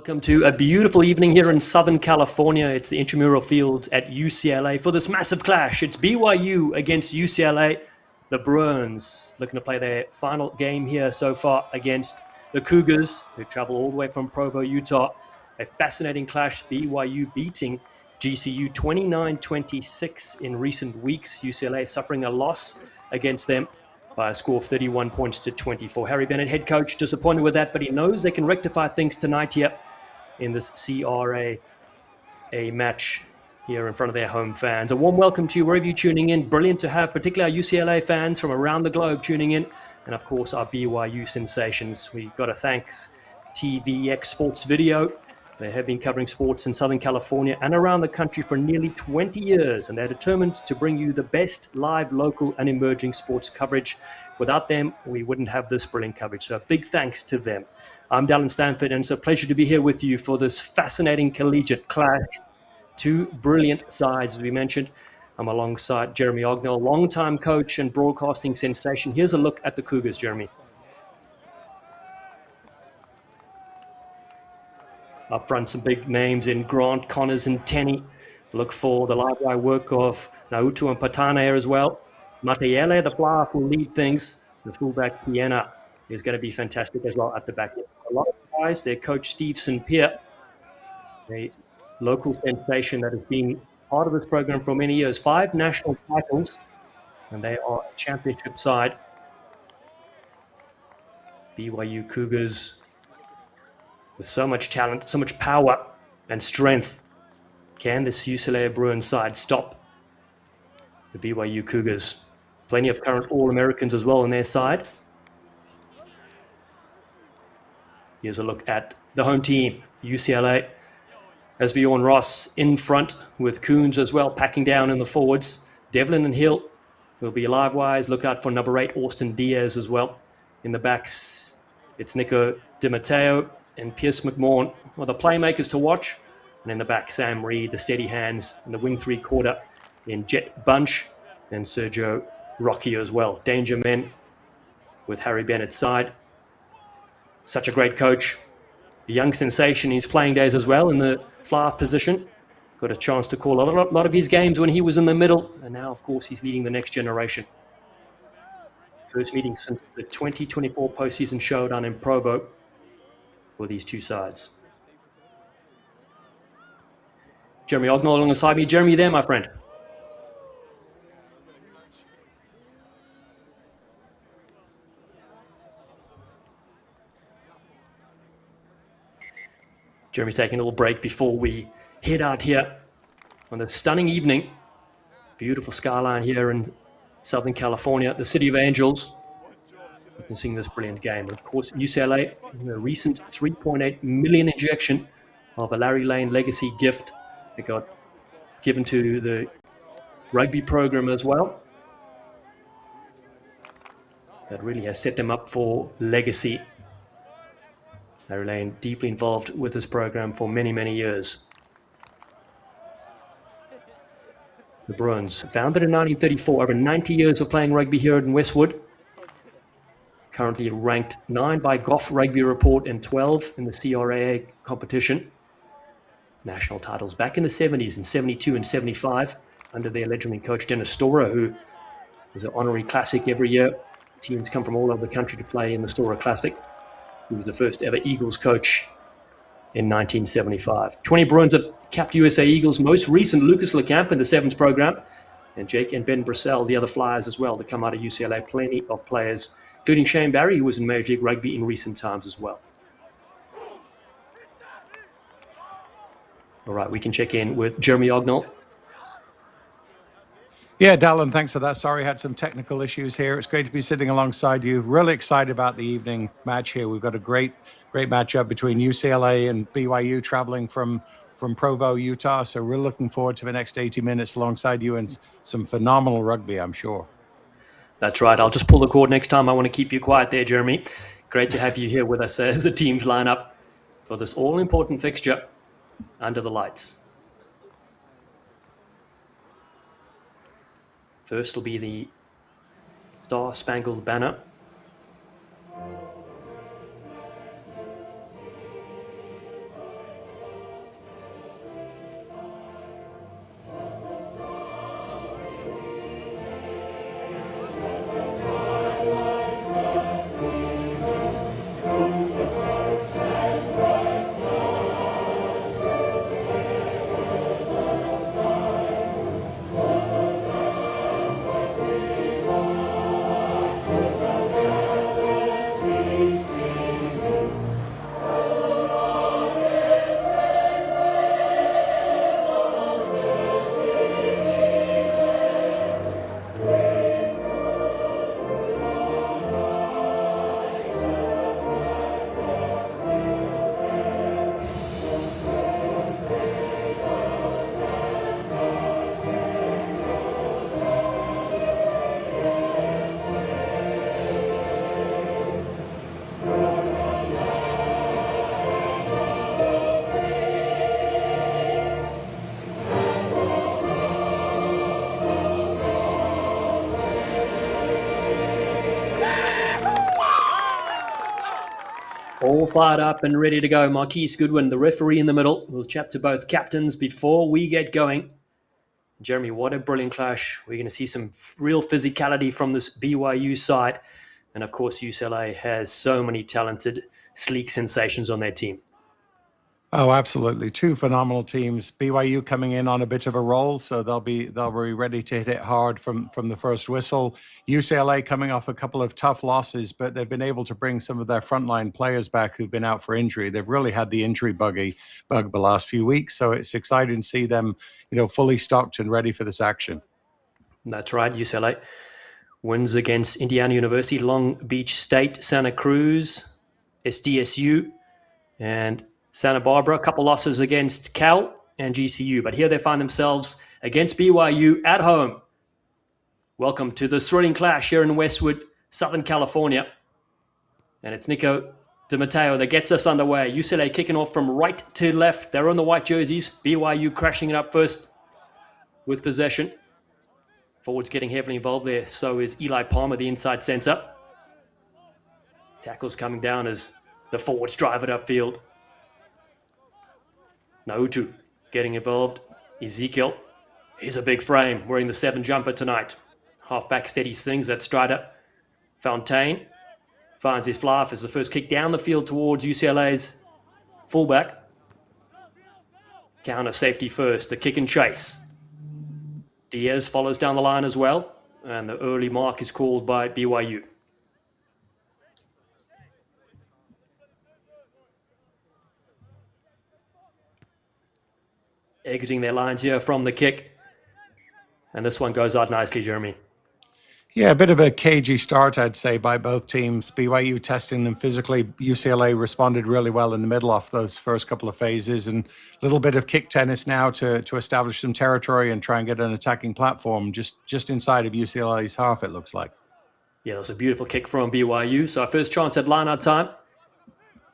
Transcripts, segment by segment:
Welcome to a beautiful evening here in Southern California. It's the intramural fields at UCLA for this massive clash. It's BYU against UCLA. The Bruins looking to play their final game here so far against the Cougars, who travel all the way from Provo, Utah. A fascinating clash, BYU beating GCU 29-26 in recent weeks. UCLA suffering a loss against them by a score of 31 points to 24. Harry Bennett, head coach, disappointed with that, but he knows they can rectify things tonight here in this CRA match here in front of their home fans. A warm welcome to you wherever you're tuning in. Brilliant to have particularly our UCLA fans from around the globe tuning in, and of course our BYU sensations. We've got to thank TVX Sports Video. They have been covering sports in Southern California and around the country for nearly 20 years, and they're determined to bring you the best live, local, and emerging sports coverage. Without them, we wouldn't have this brilliant coverage, so a big thanks to them. I'm Dallin Stanford, and it's a pleasure to be here with you for this fascinating collegiate clash. Two brilliant sides, as we mentioned. I'm alongside Jeremy Ognall, longtime coach and broadcasting sensation. Here's a look at the Cougars, Jeremy. Up front, some big names in Grant, Connors, and Tenney. Look for the live wire work of Nautu and Patana as well. Matayele, the flyer, will lead things. The fullback, Piena, is going to be fantastic as well at the back. A lot of guys, their coach, Steve St. Pierre, a local sensation that has been part of this program for many years. 5 national titles, and they are a championship side. BYU Cougars, with so much talent, so much power and strength. Can this UCLA Bruins side stop the BYU Cougars? Plenty of current All-Americans as well on their side. Here's a look at the home team, UCLA. As Bjorn Ross in front with Coons as well, packing down in the forwards. Devlin and Hill will be live wise. Look out for number 8, Austin Diaz as well. In the backs, it's Nico DiMatteo and Pierce McMahon are the playmakers to watch. And in the back, Sam Reed, the steady hands, and the wing 3-quarter in Jet Bunch and Sergio Rocky as well. Danger men with Harry Bennett's side. Such a great coach. A young sensation in his playing days as well in the fly-half position. Got a chance to call a lot of his games when he was in the middle. And now, of course, he's leading the next generation. First meeting since the 2024 postseason showdown in Provo for these two sides. Jeremy Ognall alongside me. Jeremy, there, my friend. Jeremy's taking a little break before we head out here on this stunning evening. Beautiful skyline here in Southern California, the City of Angels. Witnessing this brilliant game. And of course, UCLA, the recent $3.8 million injection of a Larry Lane legacy gift that got given to the rugby program as well. That really has set them up for legacy. Larry Lane deeply involved with this program for many, many years. The Bruins, founded in 1934, over 90 years of playing rugby here in Westwood. Currently ranked 9 by Goff Rugby Report and 12 in the CRA competition. National titles back in the 70s, in 72 and 75, under their legendary coach Dennis Storer, who was an honorary classic every year. Teams come from all over the country to play in the Storer Classic. He was the first ever Eagles coach in 1975. 20 Bruins have capped USA Eagles, most recent Lucas LeCamp in the Sevens program, and Jake and Ben Brissell, the other Flyers as well, that come out of UCLA. Plenty of players, including Shane Barry, who was in Major League Rugby in recent times as well. All right, we can check in with Jeremy Ognall. Yeah, Dallin, thanks for that. Sorry, had some technical issues here. It's great to be sitting alongside you. Really excited about the evening match here. We've got a great matchup between UCLA and BYU traveling from Provo, Utah. So we're looking forward to the next 80 minutes alongside you and some phenomenal rugby, I'm sure. That's right. I'll just pull the cord next time. I want to keep you quiet there, Jeremy. Great to have you here with us as the teams line up for this all-important fixture under the lights. First will be the Star-Spangled Banner. All fired up and ready to go. Marquise Goodwin, the referee in the middle. We'll chat to both captains before we get going. Jeremy, what a brilliant clash. We're going to see some real physicality from this BYU side. And of course, UCLA has so many talented, sleek sensations on their team. Oh, absolutely. Two phenomenal teams. BYU coming in on a bit of a roll, so they'll be ready to hit it hard from the first whistle. UCLA coming off a couple of tough losses, but they've been able to bring some of their frontline players back who've been out for injury. They've really had the injury bug the last few weeks, so it's exciting to see them, fully stocked and ready for this action. That's right. UCLA wins against Indiana University, Long Beach State, Santa Cruz, SDSU, and Santa Barbara. A couple losses against Cal and GCU, but here they find themselves against BYU at home. Welcome to the thrilling clash here in Westwood, Southern California. And it's Nico DiMatteo that gets us underway. UCLA kicking off from right to left. They're on the white jerseys. BYU crashing it up first with possession. Forwards getting heavily involved there. So is Eli Palmer, the inside center. Tackles coming down as the forwards drive it upfield. Nautu getting involved. Ezekiel, he's a big frame, wearing the 7 jumper tonight. Halfback steady things at Strider. Fontaine finds his fly off as the first kick down the field towards UCLA's fullback. Counter safety first, the kick and chase. Diaz follows down the line as well, and the early mark is called by BYU. Exiting their lines here from the kick. And this one goes out nicely, Jeremy. Yeah, a bit of a cagey start, I'd say, by both teams. BYU testing them physically. UCLA responded really well in the middle off those first couple of phases. And a little bit of kick tennis now to establish some territory and try and get an attacking platform just inside of UCLA's half, it looks like. Yeah, that's a beautiful kick from BYU. So our first chance at line-out time.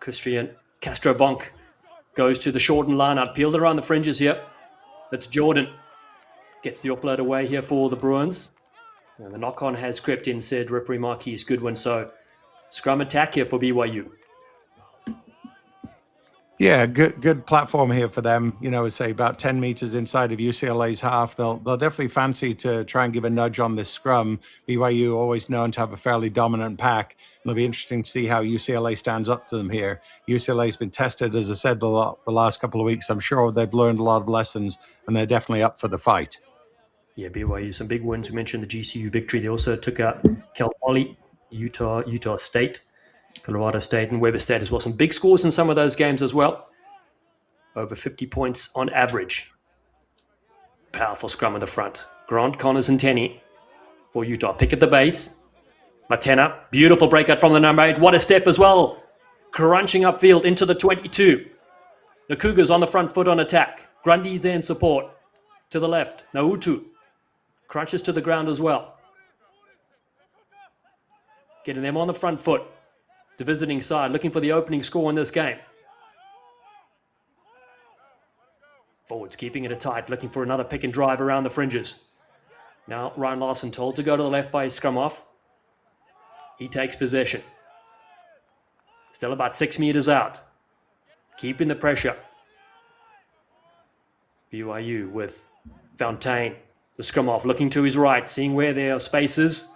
Christian Castro-Vonk goes to the shortened line-out, peeled around the fringes here. That's Jordan. Gets the offload away here for the Bruins. And the knock-on has crept in, said referee Marquise Goodwin. So scrum attack here for BYU. Yeah, good platform here for them. Say about 10 meters inside of UCLA's half. They'll definitely fancy to try and give a nudge on this scrum. BYU always known to have a fairly dominant pack. It'll be interesting to see how UCLA stands up to them here. UCLA's been tested, as I said, the last couple of weeks. I'm sure they've learned a lot of lessons, and they're definitely up for the fight. Yeah, BYU, some big wins. We mentioned the GCU victory. They also took out Cal Poly, Utah State, Colorado State, and Weber State as well. Some big scores in some of those games as well. Over 50 points on average. Powerful scrum in the front. Grant, Connors, and Tenney for Utah. Pick at the base. Matena, beautiful breakout from the number 8. What a step as well. Crunching upfield into the 22. The Cougars on the front foot on attack. Grundy there in support. To the left, Nautu. Crunches to the ground as well. Getting them on the front foot. The visiting side looking for the opening score in this game. Forwards keeping it tight, looking for another pick and drive around the fringes. Now Ryan Larson told to go to the left by his scrum off. He takes possession. Still about 6 meters out. Keeping the pressure. BYU with Fontaine. The scrum off, looking to his right, seeing where there are spaces.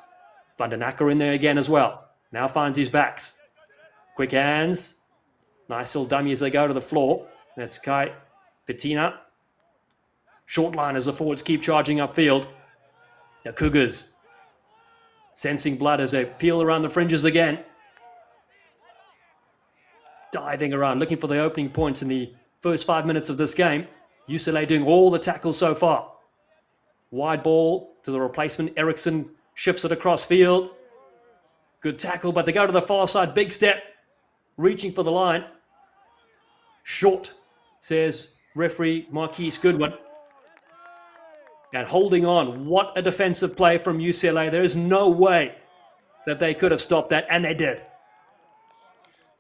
Van den Akker in there again as well. Now finds his backs. Quick hands. Nice little dummy as they go to the floor. That's Kai Petina. Short line as the forwards keep charging upfield. The Cougars sensing blood as they peel around the fringes again. Diving around, looking for the opening points in the first 5 minutes of this game. UCLA doing all the tackles so far. Wide ball to the replacement. Erickson shifts it across field. Good tackle, but they go to the far side. Big step. Reaching for the line. Short, says referee Marquise Goodwin. And holding on. What a defensive play from UCLA. There is no way that they could have stopped that, and they did.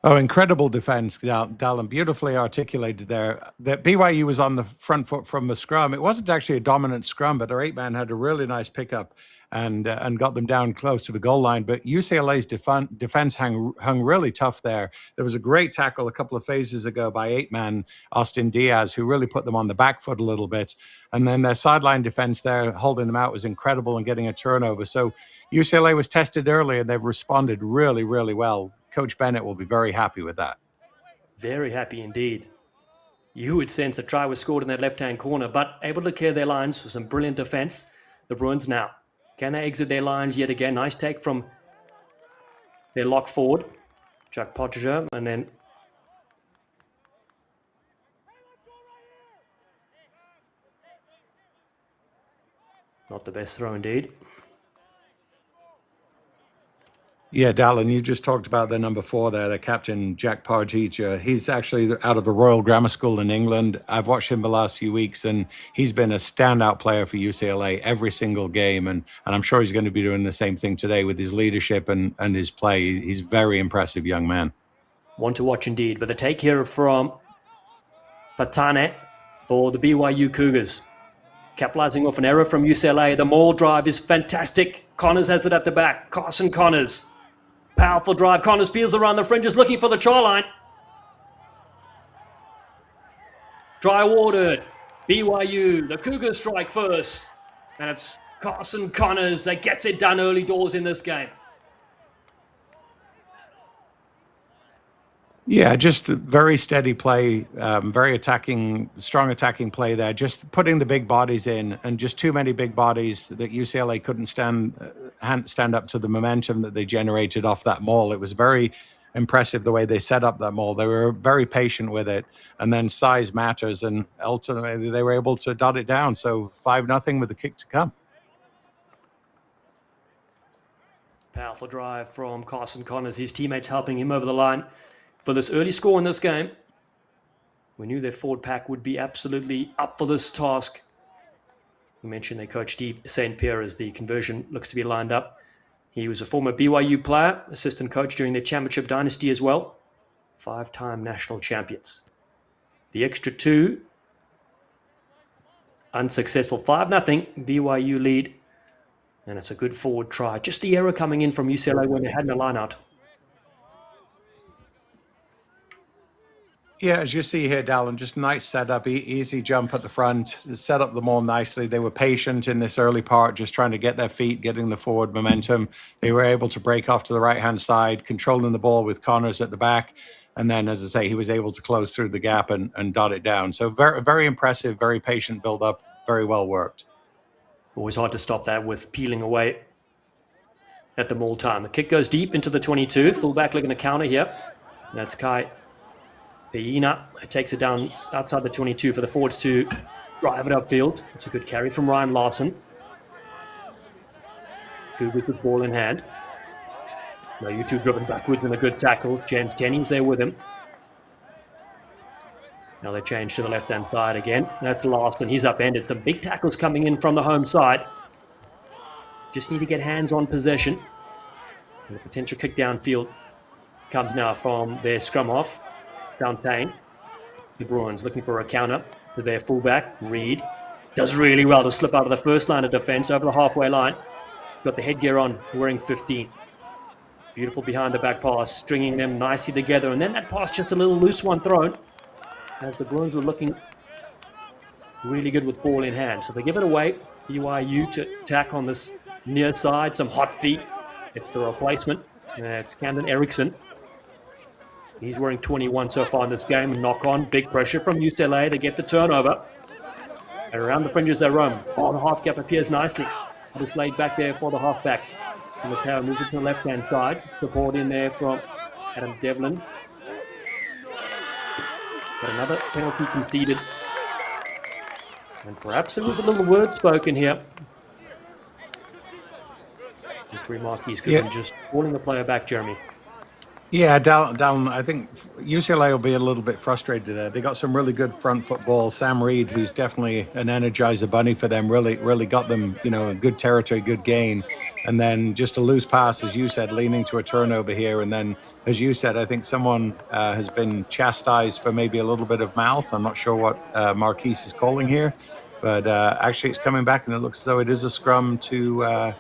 Oh, incredible defense, Dallin. Beautifully articulated there. That BYU was on the front foot from the scrum. It wasn't actually a dominant scrum, but their 8-man had a really nice pickup. and got them down close to the goal line. But UCLA's defense hung really tough there. There was a great tackle a couple of phases ago by 8-man Austin Diaz, who really put them on the back foot a little bit. And then their sideline defense there, holding them out, was incredible and getting a turnover. So UCLA was tested early, and they've responded really, really well. Coach Bennett will be very happy with that. Very happy indeed. You would sense a try was scored in that left-hand corner, but able to clear their lines for some brilliant defense. The Bruins now. Can they exit their lines yet again? Nice take from their lock forward, Jack Pottinger, and then not the best throw indeed. Yeah, Dallin, you just talked about their number 4 there, their captain, Jack Partridge. He's actually out of the Royal Grammar School in England. I've watched him the last few weeks, and he's been a standout player for UCLA every single game. And I'm sure he's going to be doing the same thing today with his leadership and his play. He's a very impressive young man. One to watch indeed. But the take here from Patane for the BYU Cougars. Capitalizing off an error from UCLA. The maul drive is fantastic. Connors has it at the back. Carson Connors. Powerful drive. Connors peels around the fringes looking for the try line. Dry watered. BYU. The Cougars strike first. And it's Carson Connors that gets it done early doors in this game. Yeah, just very steady play, very strong attacking play there. Just putting the big bodies in, and just too many big bodies that UCLA couldn't stand up to the momentum that they generated off that maul. It was very impressive the way they set up that maul. They were very patient with it, and then size matters, and ultimately they were able to dot it down. So 5-0 with the kick to come. Powerful drive from Carson Connors. His teammates helping him over the line for this early score in this game. We knew their forward pack would be absolutely up for this task. We mentioned their coach Steve St. Pierre as the conversion looks to be lined up. He was a former BYU player, assistant coach during their championship dynasty as well. 5-time national champions. The extra 2, unsuccessful. 5-0 BYU lead. And it's a good forward try. Just the error coming in from UCLA when they had no line out. Yeah, as you see here, Dallin, just nice setup, easy jump at the front, set up the maul nicely. They were patient in this early part, just trying to get their feet, getting the forward momentum. They were able to break off to the right-hand side, controlling the ball with Connors at the back. And then, as I say, he was able to close through the gap and dot it down. So very, very impressive, very patient build-up, very well worked. Always hard to stop that with peeling away at the maul time. The kick goes deep into the 22. Fullback looking to counter here. That's Kai Peina takes it down outside the 22 for the forwards to drive it upfield. It's a good carry from Ryan Larson. Cougars with ball in hand. Now U2 driven backwards and a good tackle. James Tenney's there with him. Now they change to the left-hand side again. That's Larson. He's upended. Some big tackles coming in from the home side. Just need to get hands on possession. And the potential kick downfield comes now from their scrum half, Fountain. The Bruins looking for a counter to their fullback, Reed. Does really well to slip out of the first line of defense over the halfway line. Got the headgear on, wearing 15. Beautiful behind the back pass, stringing them nicely together. And then that pass, just a little loose one thrown, as the Bruins were looking really good with ball in hand. So they give it away. BYU to attack on this near side. Some hot feet. It's the replacement. It's Camden Erickson. He's wearing 21 so far in this game. Knock on, big pressure from UCLA. They get the turnover. And around the fringes they roam. Oh, the half gap appears nicely. It's laid back there for the halfback. And Mateo moves it to the left-hand side. Support in there from Adam Devlin. But another penalty conceded. And perhaps there was a little word spoken here. Referee Marquis could be just calling the player back, Jeremy. Yeah, down. I think UCLA will be a little bit frustrated there. They got some really good front football. Sam Reed, who's definitely an energizer bunny for them, really got them, in good territory, good gain. And then just a loose pass, as you said, leaning to a turnover here. And then, as you said, I think someone has been chastised for maybe a little bit of mouth. I'm not sure what Marquise is calling here. But actually, it's coming back, and it looks as though it is a scrum to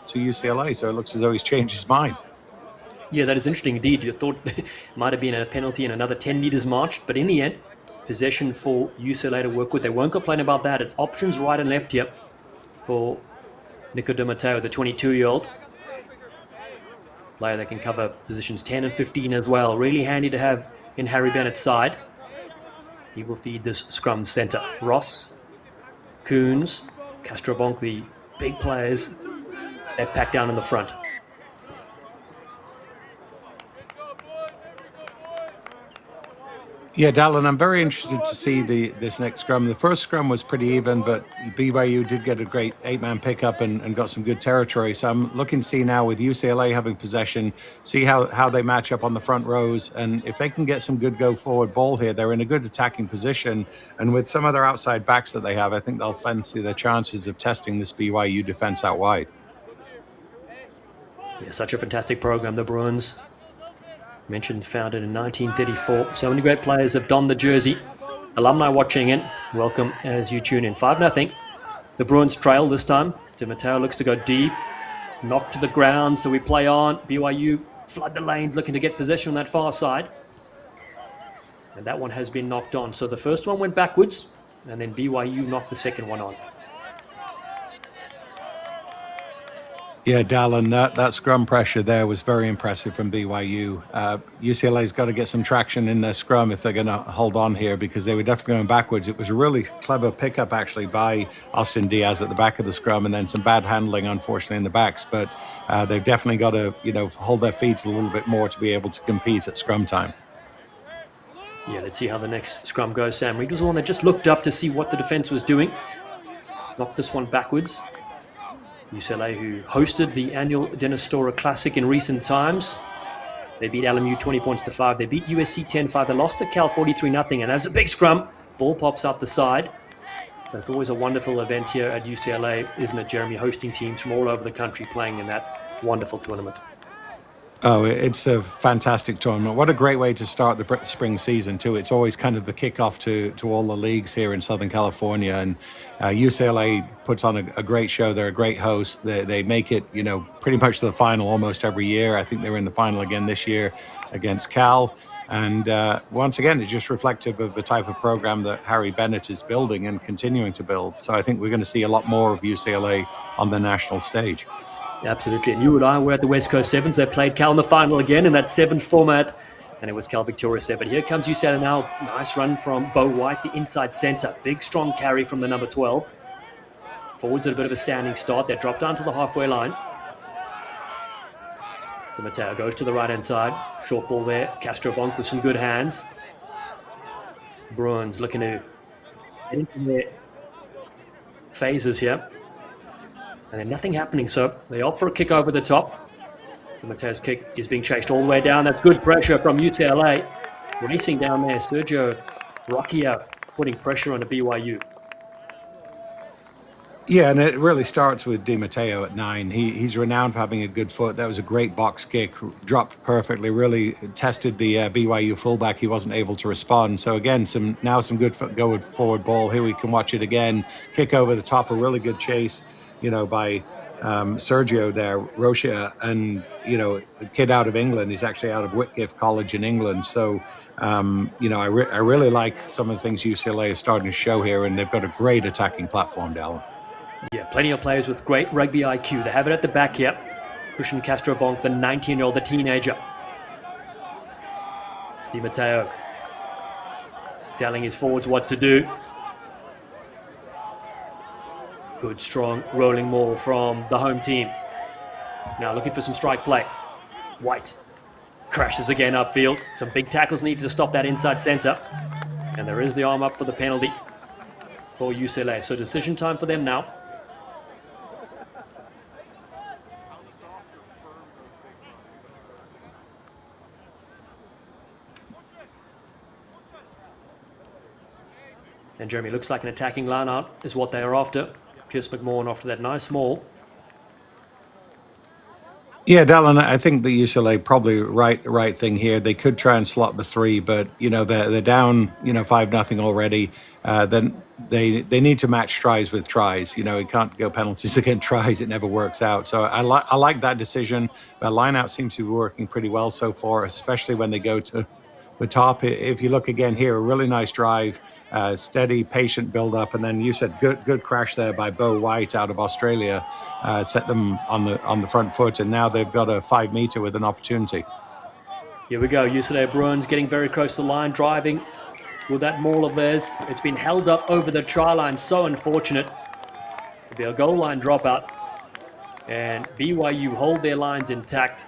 UCLA. So it looks as though he's changed his mind. Yeah, that is interesting indeed. You thought it might have been a penalty and another 10 meters marched, but in the end, possession for UCLA to work with. They won't complain about that. It's options right and left here for Nico Di Matteo, the 22-year-old player that can cover positions 10 and 15 as well. Really handy to have in Harry Bennett's side. He will feed this scrum center. Ross, Coons, Castrovonk, the big players that pack down in the front. Yeah, Dallin, I'm very interested to see this next scrum. The first scrum was pretty even, but BYU did get a great 8-man pickup and got some good territory. So I'm looking to see now with UCLA having possession, see how they match up on the front rows. And if they can get some good go-forward ball here, they're in a good attacking position. And with some of their outside backs that they have, I think they'll fancy their chances of testing this BYU defense out wide. Yeah, such a fantastic program, the Bruins. Mentioned, founded in 1934. So many great players have donned the jersey. Alumni watching in, welcome as you tune in. 5-0. The Bruins trail this time. Di Matteo looks to go deep. Knocked to the ground, so we play on. BYU flood the lanes, looking to get possession on that far side. And that one has been knocked on. So the first one went backwards, and then BYU knocked the second one on. Yeah, Dallin, that scrum pressure there was very impressive from BYU. UCLA's got to get some traction in their scrum if they're going to hold on here, because they were definitely going backwards. It was a really clever pickup, actually, by Austin Diaz at the back of the scrum, and then some bad handling, unfortunately, in the backs. But they've definitely got to, hold their feet a little bit more to be able to compete at scrum time. Yeah, let's see how the next scrum goes. Sam Reed was the one that just looked up to see what the defense was doing. Knocked this one backwards. UCLA, who hosted the annual Dennis Storer Classic in recent times. They beat LMU 20-5. They beat USC 10-5. They lost to Cal 43-0. And as a big scrum, ball pops out the side. But it's always a wonderful event here at UCLA, isn't it, Jeremy? Hosting teams from all over the country playing in that wonderful tournament. Oh, it's a fantastic tournament. What a great way to start the spring season, too. It's always kind of the kickoff to all the leagues here in Southern California. And UCLA puts on a great show. They're a great host. They make it, pretty much to the final almost every year. I think they were in the final again this year against Cal. And once again, it's just reflective of the type of program that Harry Bennett is building and continuing to build. So I think we're going to see a lot more of UCLA on the national stage. Absolutely. And you and I were at the West Coast Sevens. They played Cal in the final again in that Sevens format. And it was Cal victorious there. But here comes UCLA now. Nice run from Bo White, the inside center. Big, strong carry from the number 12. Forwards at a bit of a standing start. They drop down to the halfway line. Di Matteo goes to the right-hand side. Short ball there. Castrovonk with some good hands. Bruins looking to get into their phases here. And then nothing happening, so they opt for a kick over the top. Di Matteo's kick is being chased all the way down. That's good pressure from UCLA. Racing down there, Sergio Rocchia putting pressure on the BYU. Yeah, and it really starts with Di Matteo at 9. He's renowned for having a good foot. That was a great box kick, dropped perfectly, really tested the BYU fullback. He wasn't able to respond. So again, some good forward ball. Here we can watch it again. Kick over the top, a really good chase, by Sergio there, Rocha, and, a kid out of England. He's actually out of Whitgift College in England. So, I really like some of the things UCLA is starting to show here, and they've got a great attacking platform, Dallin. Yeah, plenty of players with great rugby IQ. They have it at the back here. Christian Castrovonk, the 19-year-old, the teenager. Di Matteo telling his forwards what to do. Good, strong, rolling maul from the home team. Now looking for some strike play. White crashes again upfield. Some big tackles needed to stop that inside center. And there is the arm up for the penalty for UCLA. So decision time for them now. And Jeremy, looks like an attacking line-out is what they are after. Pierce McMahon after that nice maul. Yeah, Dallin, I think the UCLA probably right thing here. They could try and slot the three, but they're down 5-0 already. Then they need to match tries with tries. It can't go penalties against tries. It never works out. So I like that decision. The lineout seems to be working pretty well so far, especially when they go to the top. If you look again here, a really nice drive, steady, patient build up, and then you said good crash there by Bo White out of Australia. Set them on the front foot, and now they've got a 5 meter with an opportunity. Here we go. UCLA Bruins getting very close to the line, driving with that maul of theirs. It's been held up over the try line. So unfortunate. It'll be a goal line dropout, and BYU hold their lines intact.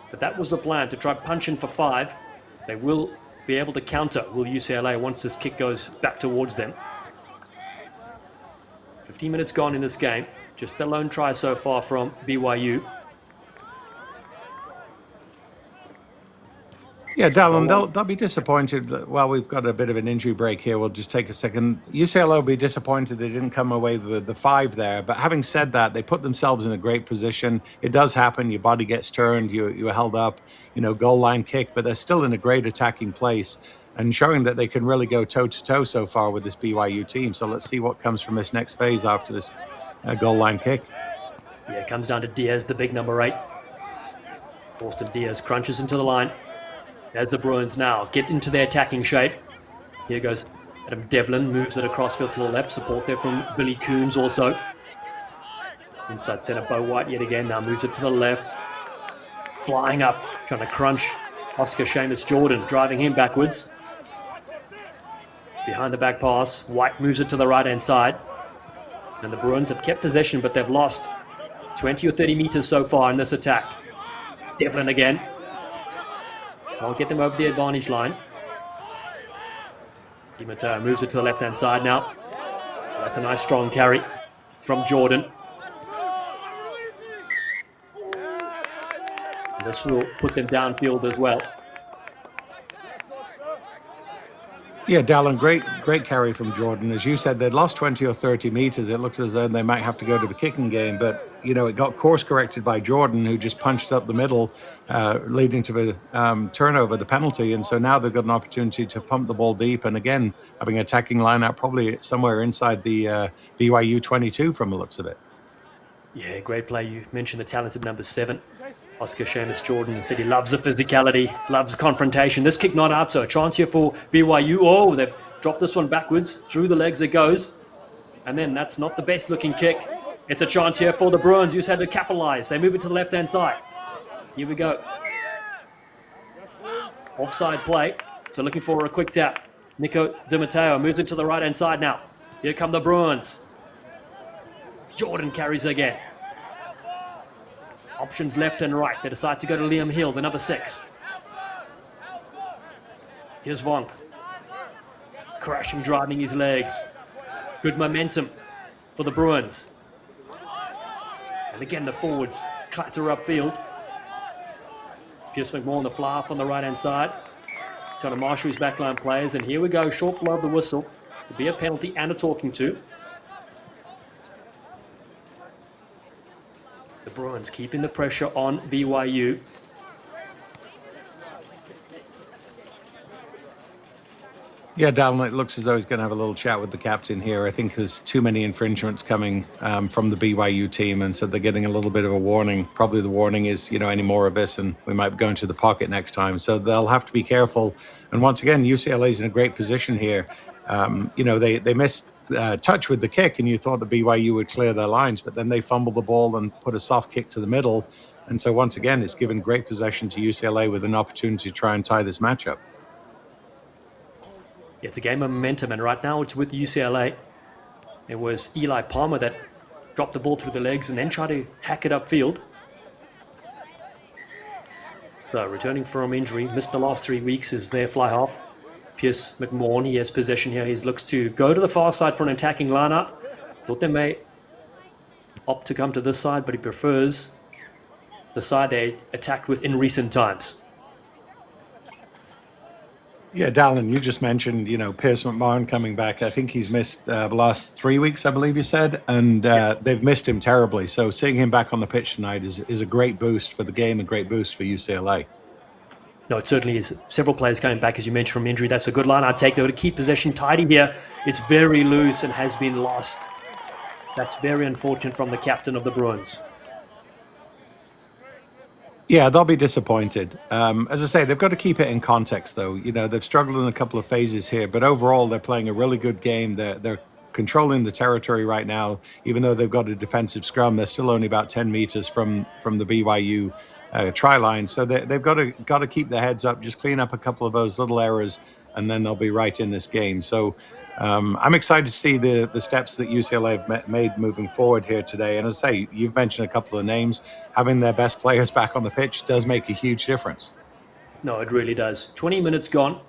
But that was the plan, to try punch in for 5. They will be able to counter, will UCLA, once this kick goes back towards them. 15 minutes gone in this game. Just the lone try so far from BYU. Yeah, Dallin, they'll be disappointed that, well, we've got a bit of an injury break here. We'll just take a second. UCLA will be disappointed they didn't come away with the 5 there. But having said that, they put themselves in a great position. It does happen. Your body gets turned. You're held up, goal line kick. But they're still in a great attacking place and showing that they can really go toe-to-toe so far with this BYU team. So let's see what comes from this next phase after this goal line kick. Yeah, it comes down to Diaz, the big number 8. Austin Diaz crunches into the line. As the Bruins now get into their attacking shape. Here goes Adam Devlin, moves it across field to the left. Support there from Billy Coombs also. Inside center, Bo White yet again, now moves it to the left. Flying up, trying to crunch Oscar Seamus Jordan, driving him backwards. Behind the back pass, White moves it to the right-hand side. And the Bruins have kept possession, but they've lost 20 or 30 meters so far in this attack. Devlin again. I'll get them over the advantage line. DiMatteo moves it to the left-hand side now. That's a nice strong carry from Jordan. This will put them downfield as well. Yeah, Dallin, great carry from Jordan. As you said, they'd lost 20 or 30 meters. It looked as though they might have to go to the kicking game, but it got course corrected by Jordan, who just punched up the middle, leading to the turnover, the penalty. And so now they've got an opportunity to pump the ball deep. And again, having an attacking lineup probably somewhere inside the BYU 22 from the looks of it. Yeah, great play. You mentioned the talented number 7. Oscar Seamus Jordan said he loves the physicality, loves confrontation. This kick not out, so a chance here for BYU. Oh, they've dropped this one backwards. Through the legs it goes. And then that's not the best looking kick. It's a chance here for the Bruins. You had to capitalize. They move it to the left-hand side. Here we go. Offside play. So looking for a quick tap. Nico DiMatteo moves it to the right-hand side now. Here come the Bruins. Jordan carries again. Options left and right. They decide to go to Liam Hill, the number 6. Here's Vonk. Crashing, driving his legs. Good momentum for the Bruins. And again, the forwards clatter upfield. Pierce McMahon, the fly off on the right-hand side. Trying to marshal his backline players. And here we go, short blow of the whistle. It'll be a penalty and a talking to. The Bruins keeping the pressure on BYU. Yeah, Dallin, it looks as though he's going to have a little chat with the captain here. I think there's too many infringements coming from the BYU team, and so they're getting a little bit of a warning. Probably the warning is, any more of this, and we might go into the pocket next time. So they'll have to be careful. And once again, UCLA's in a great position here. They missed touch with the kick, and you thought the BYU would clear their lines, but then they fumbled the ball and put a soft kick to the middle. And so once again, it's given great possession to UCLA with an opportunity to try and tie this matchup. It's a game of momentum, and right now it's with UCLA. It was Eli Palmer that dropped the ball through the legs and then tried to hack it upfield. So returning from injury, missed the last 3 weeks, is their fly half. Pierce McMahon, he has possession here. He looks to go to the far side for an attacking lineup. Thought they may opt to come to this side, but he prefers the side they attacked with in recent times. Yeah, Dallin, you just mentioned, Pierce McMahon coming back. I think he's missed the last 3 weeks, I believe you said, and they've missed him terribly. So seeing him back on the pitch tonight is a great boost for the game, a great boost for UCLA. No, it certainly is. Several players coming back, as you mentioned, from injury. That's a good line. I'd take, though, to keep possession tidy here. It's very loose and has been lost. That's very unfortunate from the captain of the Bruins. Yeah, they'll be disappointed. As I say, they've got to keep it in context, though. They've struggled in a couple of phases here, but overall, they're playing a really good game. They're controlling the territory right now. Even though they've got a defensive scrum, they're still only about 10 meters from the BYU try line. So they've got to keep their heads up, just clean up a couple of those little errors, and then they'll be right in this game. So I'm excited to see the steps that UCLA have made moving forward here today. And as I say, you've mentioned a couple of names. Having their best players back on the pitch does make a huge difference. No, it really does. 20 minutes gone,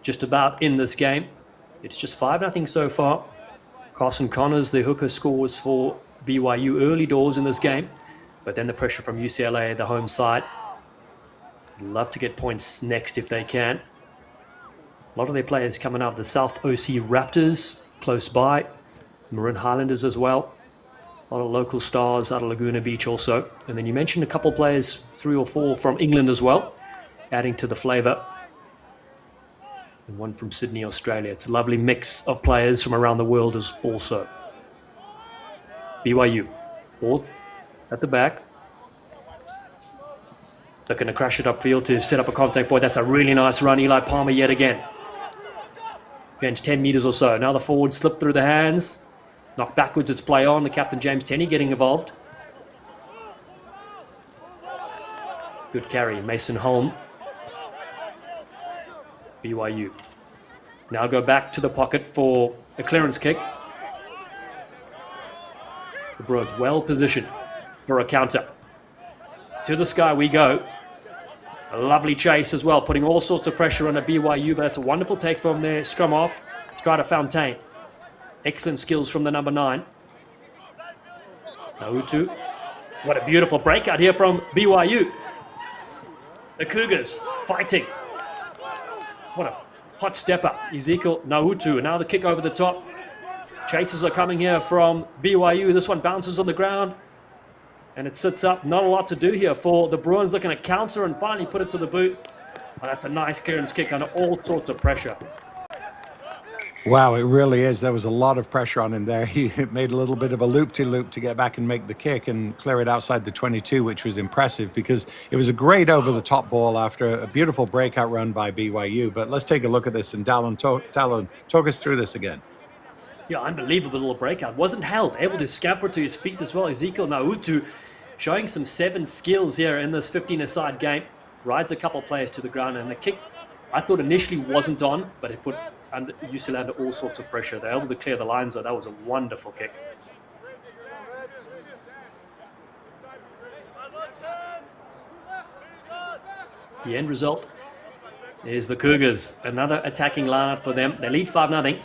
just about in this game. It's just 5-0 so far. Carson Connors, the hooker, scores for BYU early doors in this game. But then the pressure from UCLA, the home side. Love to get points next if they can. A lot of their players coming out of the South OC Raptors, close by. Maroon Highlanders as well. A lot of local stars out of Laguna Beach also. And then you mentioned a couple players, 3 or 4 from England as well, adding to the flavour. And one from Sydney, Australia. It's a lovely mix of players from around the world as also. BYU, ball at the back. Looking to crash it upfield to set up a contact point. That's a really nice run. Eli Palmer yet again. Against 10 meters or so. Now the forward slipped through the hands. Knocked backwards, it's play on. The captain, James Tenney, getting involved. Good carry, Mason Holm. BYU. Now go back to the pocket for a clearance kick. The Bruins well positioned for a counter. To the sky we go. A lovely chase as well, putting all sorts of pressure on a BYU, but that's a wonderful take from their scrum off. Strider Fontaine. Excellent skills from the number 9. Nautu. What a beautiful breakout here from BYU. The Cougars fighting. What a hot stepper. Ezekiel Nautu. And now the kick over the top. Chases are coming here from BYU. This one bounces on the ground. And it sits up. Not a lot to do here for the Bruins, looking to counter and finally put it to the boot. Oh, that's a nice clearance kick under all sorts of pressure. Wow, it really is. There was a lot of pressure on him there. He made a little bit of a loop-de-loop to get back and make the kick and clear it outside the 22, which was impressive because it was a great over-the-top ball after a beautiful breakout run by BYU. But let's take a look at this, and Dallin, talk us through this again. Yeah, unbelievable little breakout. Wasn't held, able to scamper to his feet as well. Ezekiel Nautu showing some 7 skills here in this 15-a-side game. Rides a couple players to the ground, and the kick, I thought initially wasn't on, but it put UCLA under all sorts of pressure. They're able to clear the lines, though. That was a wonderful kick. The end result is the Cougars. Another attacking lineup for them. They lead 5-0.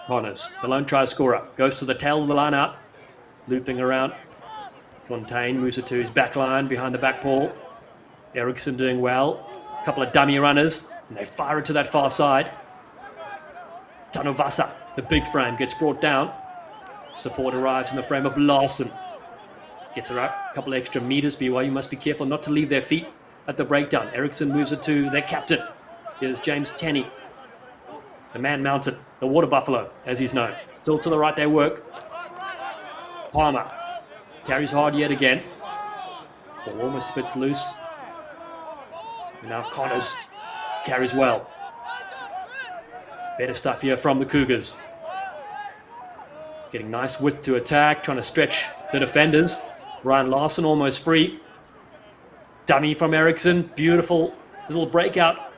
Connors, the lone try scorer, goes to the tail of the line out, looping around. Fontaine moves it to his back line behind the back paw. Eriksson doing well. A couple of dummy runners, and they fire it to that far side. Tanuvasa, the big frame, gets brought down. Support arrives in the frame of Larson. Gets her out a couple of extra meters. BYU must be careful not to leave their feet at the breakdown. Eriksson moves it to their captain. Here's James Tenney. The man mounted, the water buffalo, as he's known. Still to the right they work. Palmer carries hard yet again. Ball almost spits loose. And now Connors carries well. Better stuff here from the Cougars. Getting nice width to attack, trying to stretch the defenders. Ryan Larson almost free. Dummy from Eriksson. Beautiful little breakout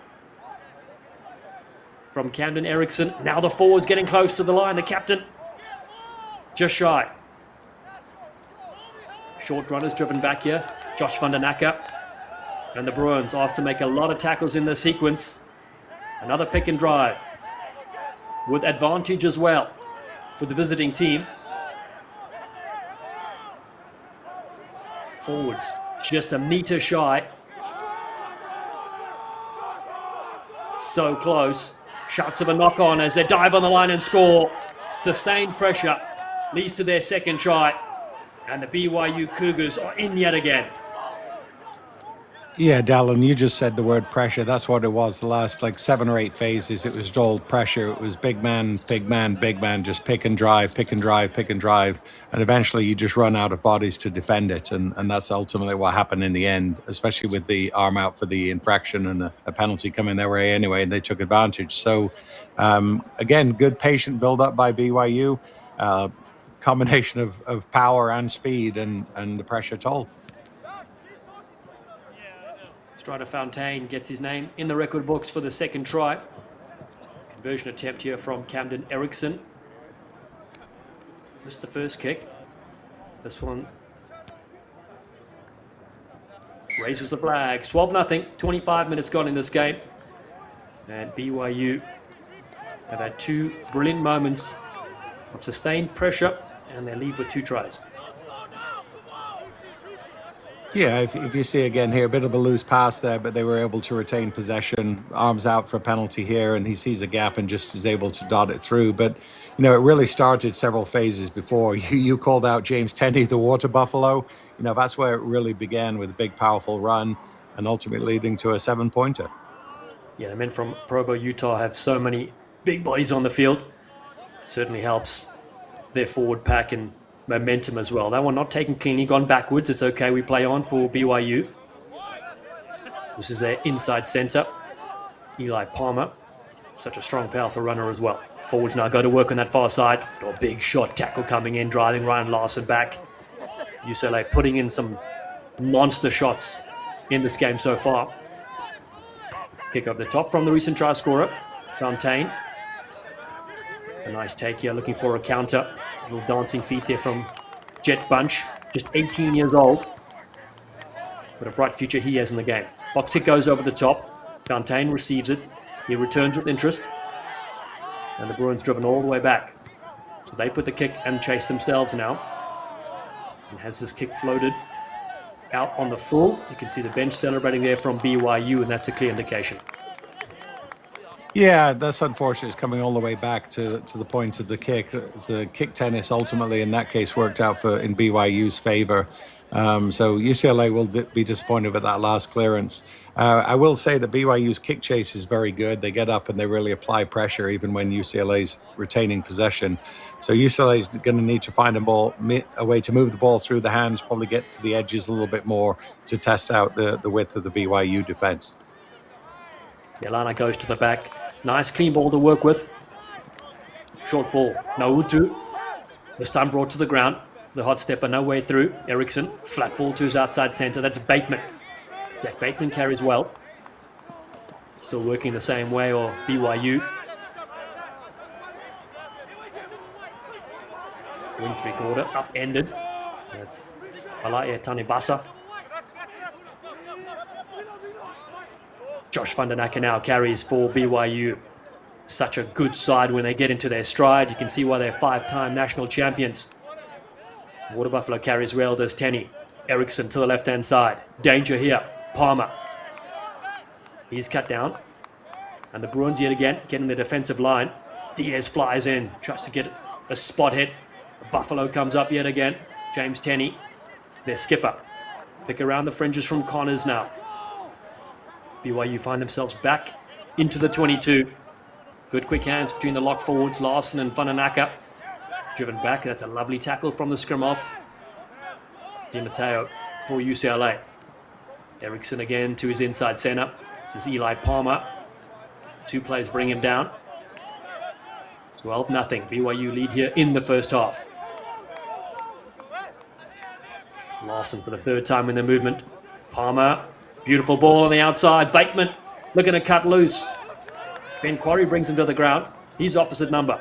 from Camden Eriksson. Now the forwards getting close to the line. The captain just shy. Short runners driven back here. Josh van den Akker. And the Bruins asked to make a lot of tackles in this sequence. Another pick and drive. With advantage as well for the visiting team. Forwards just a meter shy. So close. Shouts of a knock on as they dive on the line and score. Sustained pressure leads to their second try. And the BYU Cougars are in yet again. Yeah, Dallin, you just said the word pressure. That's what it was. The last 7 or 8 phases, it was all pressure. It was big man, big man, big man, just pick and drive, pick and drive, pick and drive. And eventually you just run out of bodies to defend it. And that's ultimately what happened in the end, especially with the arm out for the infraction and a penalty coming their way anyway. And they took advantage. So, again, good patient build up by BYU. Combination of power and speed and the pressure told. Strider Fontaine gets his name in the record books for the second try. Conversion attempt here from Camden Erickson. Missed the first kick. This one raises the flag. 12-0. 25 minutes gone in this game. And BYU have had 2 brilliant moments of sustained pressure, and they leave with 2 tries. Yeah, if you see again here, a bit of a loose pass there, but they were able to retain possession, arms out for a penalty here, and he sees a gap and just is able to dot it through. But, it really started several phases before. You called out James Tenney, the water buffalo. That's where it really began with a big, powerful run and ultimately leading to a 7-pointer. Yeah, the men from Provo, Utah have so many big bodies on the field. Certainly helps their forward pack and momentum as well. That one not taken cleanly, gone backwards. It's okay, we play on for BYU. This is their inside center, Eli Palmer. Such a strong, powerful runner as well. Forwards now go to work on that far side. Oh, big shot, tackle coming in, driving Ryan Larson back. UCLA putting in some monster shots in this game so far. Kick over the top from the recent try scorer, Fontaine. A nice take here, looking for a counter. Little dancing feet there from Jet Bunch, just 18 years old. What a bright future he has in the game. Box kick goes over the top. Fontaine receives it. He returns with interest. And the Bruins driven all the way back. So they put the kick and chase themselves now. And has this kick floated out on the full. You can see the bench celebrating there from BYU, and that's a clear indication. Yeah, that's unfortunate. It's coming all the way back to the point of the kick. The kick tennis ultimately in that case worked out in BYU's favor. So UCLA will be disappointed with that last clearance. I will say that BYU's kick chase is very good. They get up and they really apply pressure even when UCLA's retaining possession. So UCLA is going to need to find a way to move the ball through the hands, probably get to the edges a little bit more to test out the width of the BYU defense. Yelana goes to the back. Nice clean ball to work with. Short ball. Nautu. This time brought to the ground. The hot stepper no way through. Erickson. Flat ball to his outside center. That's Bateman. Jack Bateman carries well. Still working the same way, or BYU. Wing 3/4. Upended. That's Alaya Tanibasa. Josh Vandenacke now carries for BYU. Such a good side when they get into their stride. You can see why they're 5-time national champions. Water Buffalo carries well, does Tenney. Erickson to the left-hand side. Danger here. Palmer. He's cut down. And the Bruins yet again getting the defensive line. Diaz flies in. Tries to get a spot hit. Buffalo comes up yet again. James Tenney, their skipper. Pick around the fringes from Connors now. BYU find themselves back into the 22. Good quick hands between the lock forwards, Larson and Vandenacke. Driven back, that's a lovely tackle from the scrum off. Di Matteo for UCLA. Erickson again to his inside center. This is Eli Palmer. 2 players bring him down. 12-0. BYU lead here in the first half. Larson for the 3rd time in the movement. Palmer. Beautiful ball on the outside. Bateman looking to cut loose. Ben Quarry brings him to the ground. He's opposite number.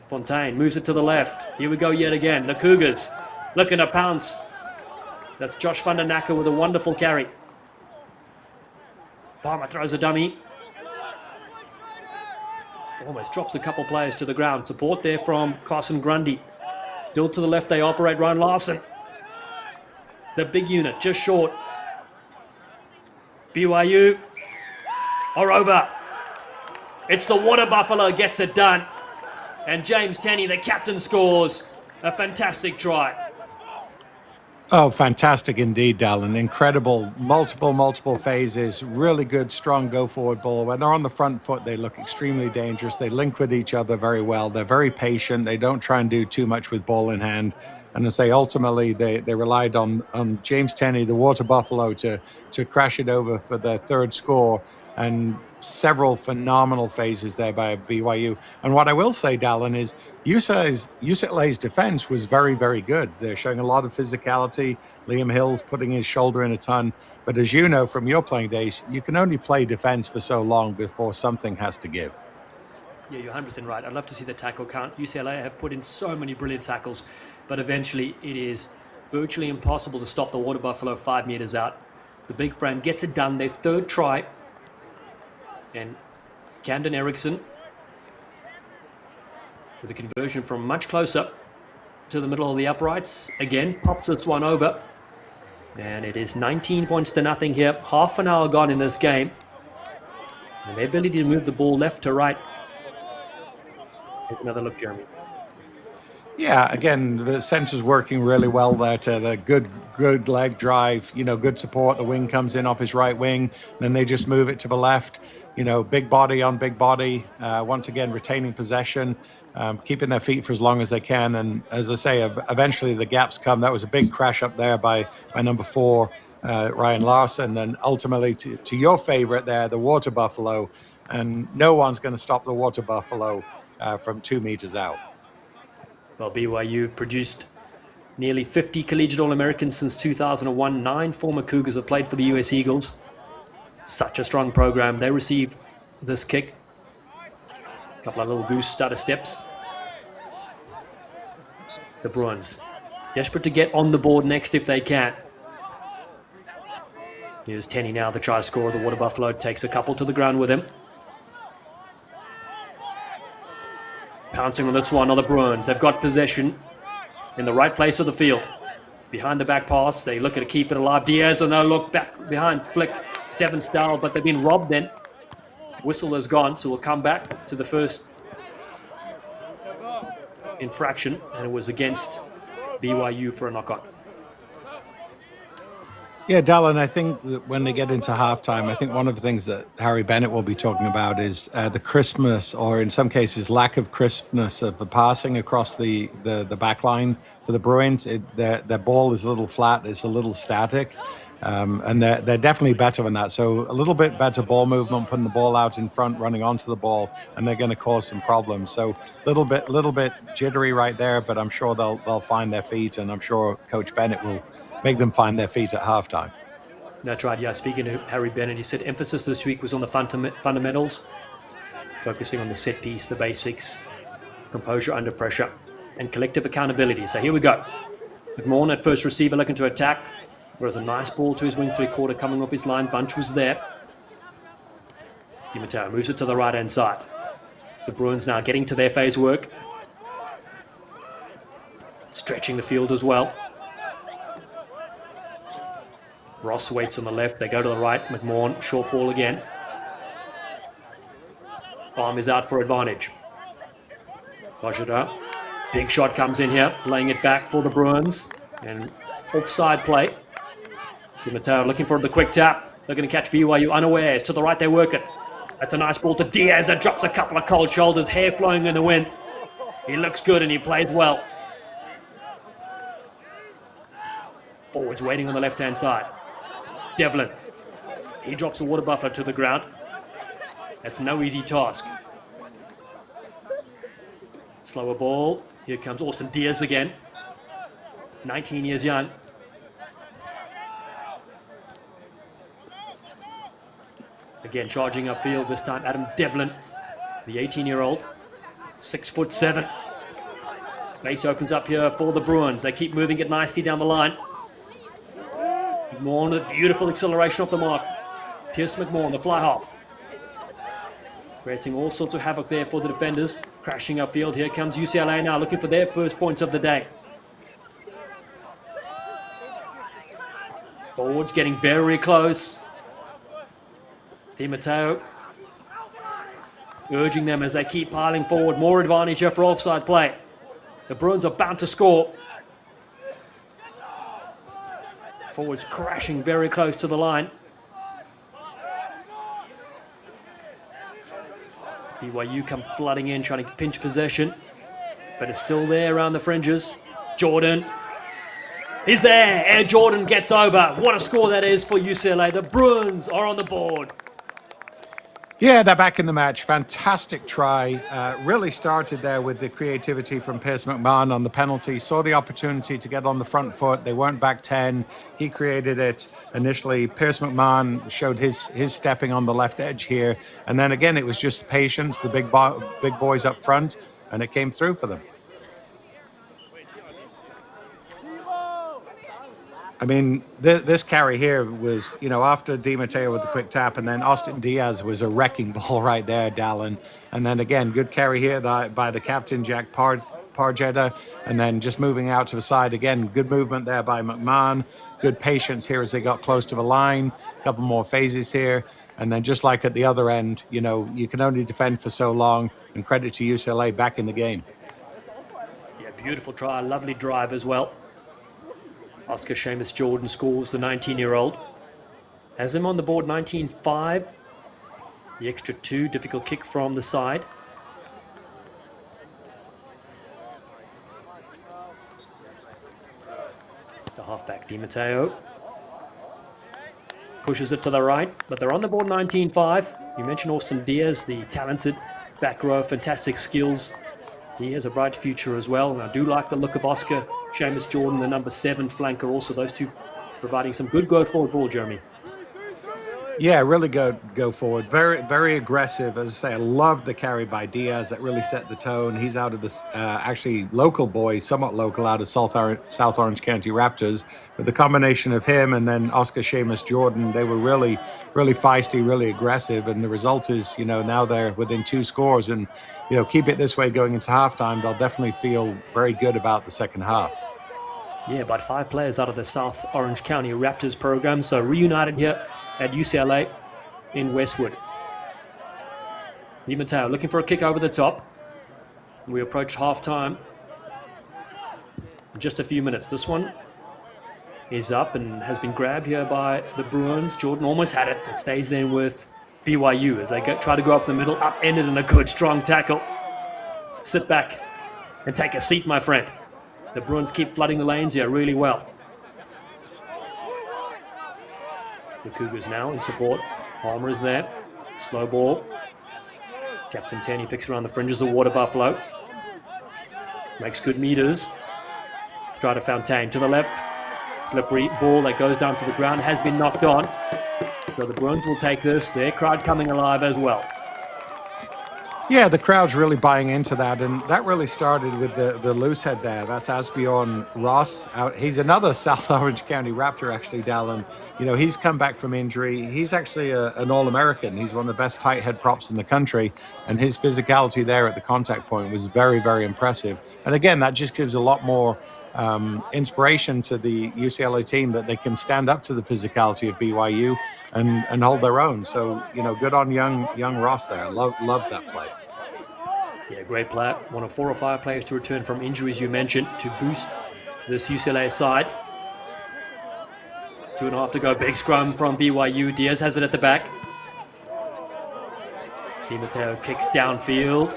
Fontaine moves it to the left. Here we go yet again. The Cougars looking to pounce. That's Josh Vandenacke with a wonderful carry. Palmer throws a dummy. Almost drops a couple players to the ground. Support there from Carson Grundy. Still to the left they operate. Ryan Larson. The big unit just short. BYU are over. It's the Water Buffalo gets it done. And James Tenney, the captain, scores a fantastic try. Oh, fantastic indeed, Dallin. Incredible, multiple phases, really good, strong go-forward ball. When they're on the front foot, they look extremely dangerous. They link with each other very well. They're very patient. They don't try and do too much with ball in hand. And as I say, ultimately, they relied on James Tenney, the Water Buffalo, to crash it over for their third score. And several phenomenal phases there by BYU. And what I will say, Dallin, is UCLA's defense was very, very good. They're showing a lot of physicality. Liam Hill's putting his shoulder in a ton. But as you know from your playing days, you can only play defense for so long before something has to give. Yeah, you're 100% right. I'd love to see the tackle count. UCLA have put in so many brilliant tackles, but eventually it is virtually impossible to stop the Water Buffalo 5 meters out. The big frame gets it done. Their third try. And Camden Erickson with a conversion from much closer to the middle of the uprights. Again, pops this one over. And it is 19 points to nothing here. Half an hour gone in this game. And their ability to move the ball left to right. Take another look, Jeremy. Yeah, again, the center's working really well there. To the good leg drive, good support. The wing comes in off his right wing. Then they just move it to the left. Big body on big body. Once again, retaining possession, keeping their feet for as long as they can. And as I say, eventually the gaps come. That was a big crash up there by number 4, Ryan Larson. And ultimately, to your favorite there, the Water Buffalo. And no one's going to stop the Water Buffalo from 2 meters out. Well, BYU produced nearly 50 collegiate All-Americans since 2001. 9 former Cougars have played for the US Eagles. Such a strong program. They receive this kick. A couple of little goose stutter steps. The Bruins desperate to get on the board next if they can. Here's Tenney now, the try scorer. The Water Buffalo takes a couple to the ground with him. Pouncing on this one are the Bruins. They've got possession in the right place of the field. Behind the back pass, they look to keep it alive. Diaz on no look, back behind, flick, Stephen Stahl, but they've been robbed then. Whistle is gone, so we'll come back to the first infraction, and it was against BYU for a knock-on. Yeah, Dallin, I think that when they get into halftime, I think one of the things that Harry Bennett will be talking about is the crispness, or in some cases, lack of crispness of the passing across the back line for the Bruins. Their ball is a little flat, it's a little static, and they're definitely better than that. So a little bit better ball movement, putting the ball out in front, running onto the ball, and they're going to cause some problems. So little bit jittery right there, but I'm sure they'll find their feet, and I'm sure Coach Bennett will make them find their feet at halftime. That's right, yeah. Speaking to Harry Bennett, he said emphasis this week was on the fundamentals, focusing on the set piece, the basics, composure under pressure, and collective accountability. So here we go. McMahon at first receiver looking to attack. Throws a nice ball to his wing three-quarter coming off his line. Bunch was there. DiMatteo moves it to the right-hand side. The Bruins now getting to their phase work. Stretching the field as well. Ross waits on the left. They go to the right. McMahon, short ball again. Arm is out for advantage. Bajada. Big shot comes in here, laying it back for the Bruins. And offside play. DiMatteo looking for the quick tap. They're going to catch BYU unawares. To the right, they work it. That's a nice ball to Diaz that drops a couple of cold shoulders, hair flowing in the wind. He looks good and he plays well. Forwards waiting on the left-hand side. Devlin. He drops the Water Buffalo to the ground. That's no easy task. Slower ball. Here comes Austin Diaz again. 19 years young. Again, charging upfield, this time Adam Devlin, the 18-year-old, 6'7". Space opens up here for the Bruins. They keep moving it nicely down the line. McMahon with a beautiful acceleration off the mark. Pierce McMahon, the fly half. Creating all sorts of havoc there for the defenders. Crashing upfield, here comes UCLA now, looking for their first points of the day. Forwards getting very close. DiMatteo urging them as they keep piling forward. More advantage here for offside play. The Bruins are bound to score. Forwards crashing very close to the line. BYU come flooding in, trying to pinch possession, but it's still there around the fringes. Jordan is there. Air Jordan gets over. What a score that is for UCLA. The Bruins are on the board. Yeah, they're back in the match. Fantastic try. Really started there with the creativity from Pierce McMahon on the penalty. Saw the opportunity to get on the front foot. They weren't back 10. He created it initially. Pierce McMahon showed his stepping on the left edge here. And then again, it was just patience, the big boys up front, and it came through for them. I mean, this carry here was, after Di Matteo with the quick tap, and then Austin Diaz was a wrecking ball right there, Dallin. And then again, good carry here by the captain, Jack Pargetta, and then just moving out to the side again. Good movement there by McMahon. Good patience here as they got close to the line. A couple more phases here. And then just like at the other end, you can only defend for so long. And credit to UCLA back in the game. Yeah, beautiful try. Lovely drive as well. Oscar Seamus Jordan scores, the 19-year-old. Has him on the board 19-5. The extra 2, difficult kick from the side. The halfback, Di Matteo. Pushes it to the right, but they're on the board 19-5. You mentioned Austin Diaz, the talented back row, fantastic skills. He has a bright future as well. And I do like the look of Oscar Seamus Jordan, the number 7 flanker also. Those two providing some good go forward ball, Jeremy. Yeah, really go forward. Very, very aggressive. As I say, I love the carry by Diaz. That really set the tone. He's out of this actually local boy, somewhat local, out of South Orange County Raptors. But the combination of him and then Oscar Seamus Jordan, they were really, really feisty, really aggressive. And the result is, now they're within 2 scores. And, keep it this way going into halftime. They'll definitely feel very good about the second half. Yeah, about 5 players out of the South Orange County Raptors program. So reunited here at UCLA in Westwood. Di Matteo looking for a kick over the top. We approach halftime in just a few minutes. This one is up and has been grabbed here by the Bruins. Jordan almost had it. It stays then with BYU as they try to go up the middle, upended in a good strong tackle. Sit back and take a seat, my friend. The Bruins keep flooding the lanes here really well. The Cougars now in support. Palmer is there. Slow ball. Captain Tanny picks around the fringes of Water Buffalo. Makes good meters. Strider Fontaine to the left. Slippery ball that goes down to the ground. Has been knocked on. So the Bruins will take this. Their crowd coming alive as well. Yeah, the crowd's really buying into that, and that really started with the loose head there. That's Asbjorn Ross. He's another South Orange County Raptor, actually, Dallin. He's come back from injury. He's actually an All-American. He's one of the best tight head props in the country, and his physicality there at the contact point was very, very impressive. And again, that just gives a lot more inspiration to the UCLA team that they can stand up to the physicality of BYU and hold their own. So, good on young Ross there. Love that play. Yeah, great player. One of 4 or 5 players to return from injuries you mentioned to boost this UCLA side. 2.5 to go. Big scrum from BYU. Diaz has it at the back. Di Matteo kicks downfield.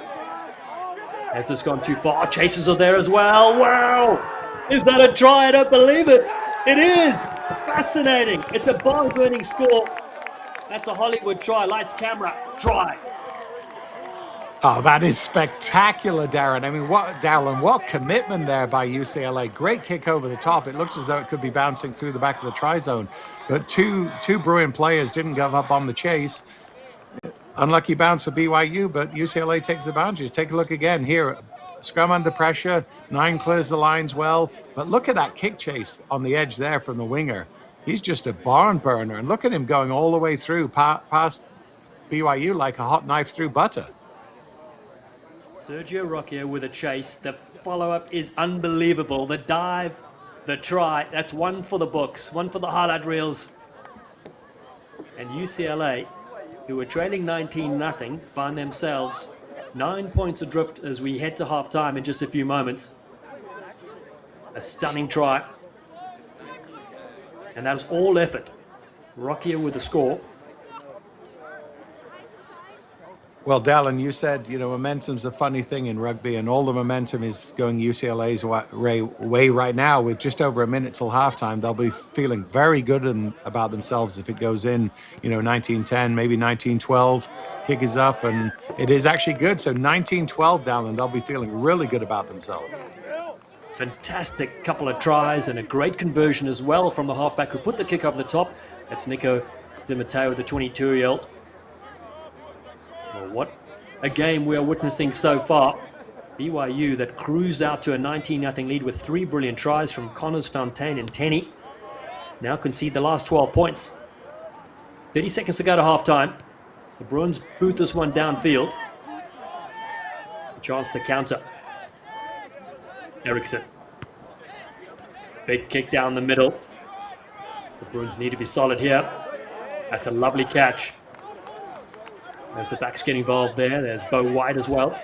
Has this gone too far? Chasers are there as well. Wow! Is that a try? I don't believe it. It is! Fascinating. It's a barn-burning score. That's a Hollywood try. Lights, camera, try. Oh, that is spectacular, Darren. I mean, what commitment there by UCLA. Great kick over the top. It looked as though it could be bouncing through the back of the try zone. But two Bruin players didn't give up on the chase. Unlucky bounce for BYU, but UCLA takes advantage. Take a look again here. Scrum under pressure. 9 clears the lines well. But look at that kick chase on the edge there from the winger. He's just a barn burner. And look at him going all the way through past BYU like a hot knife through butter. Sergio Rocchio with a chase. The follow-up is unbelievable. The dive, the try. That's one for the books, one for the highlight reels. And UCLA who were trailing 19-0, find themselves 9 points adrift as we head to halftime in just a few moments. A stunning try. And that was all effort. Rockier with the score. Well, Dallin, you said, momentum's a funny thing in rugby, and all the momentum is going UCLA's way right now. With just over a minute till halftime, they'll be feeling very good about themselves if it goes in, 19-10, maybe 19-12. Kick is up, and it is actually good. So 19-12, Dallin, they'll be feeling really good about themselves. Fantastic couple of tries and a great conversion as well from the halfback who put the kick over the top. That's Nico Di Matteo, the 22-year-old. Well, what a game we are witnessing so far. BYU that cruised out to a 19-0 lead with 3 brilliant tries from Connors, Fontaine and Tenney. Now concede the last 12 points. 30 seconds to go to halftime. The Bruins boot this one downfield. A chance to counter. Eriksson. Big kick down the middle. The Bruins need to be solid here. That's a lovely catch. As the backs get involved there. There's Bo White as well.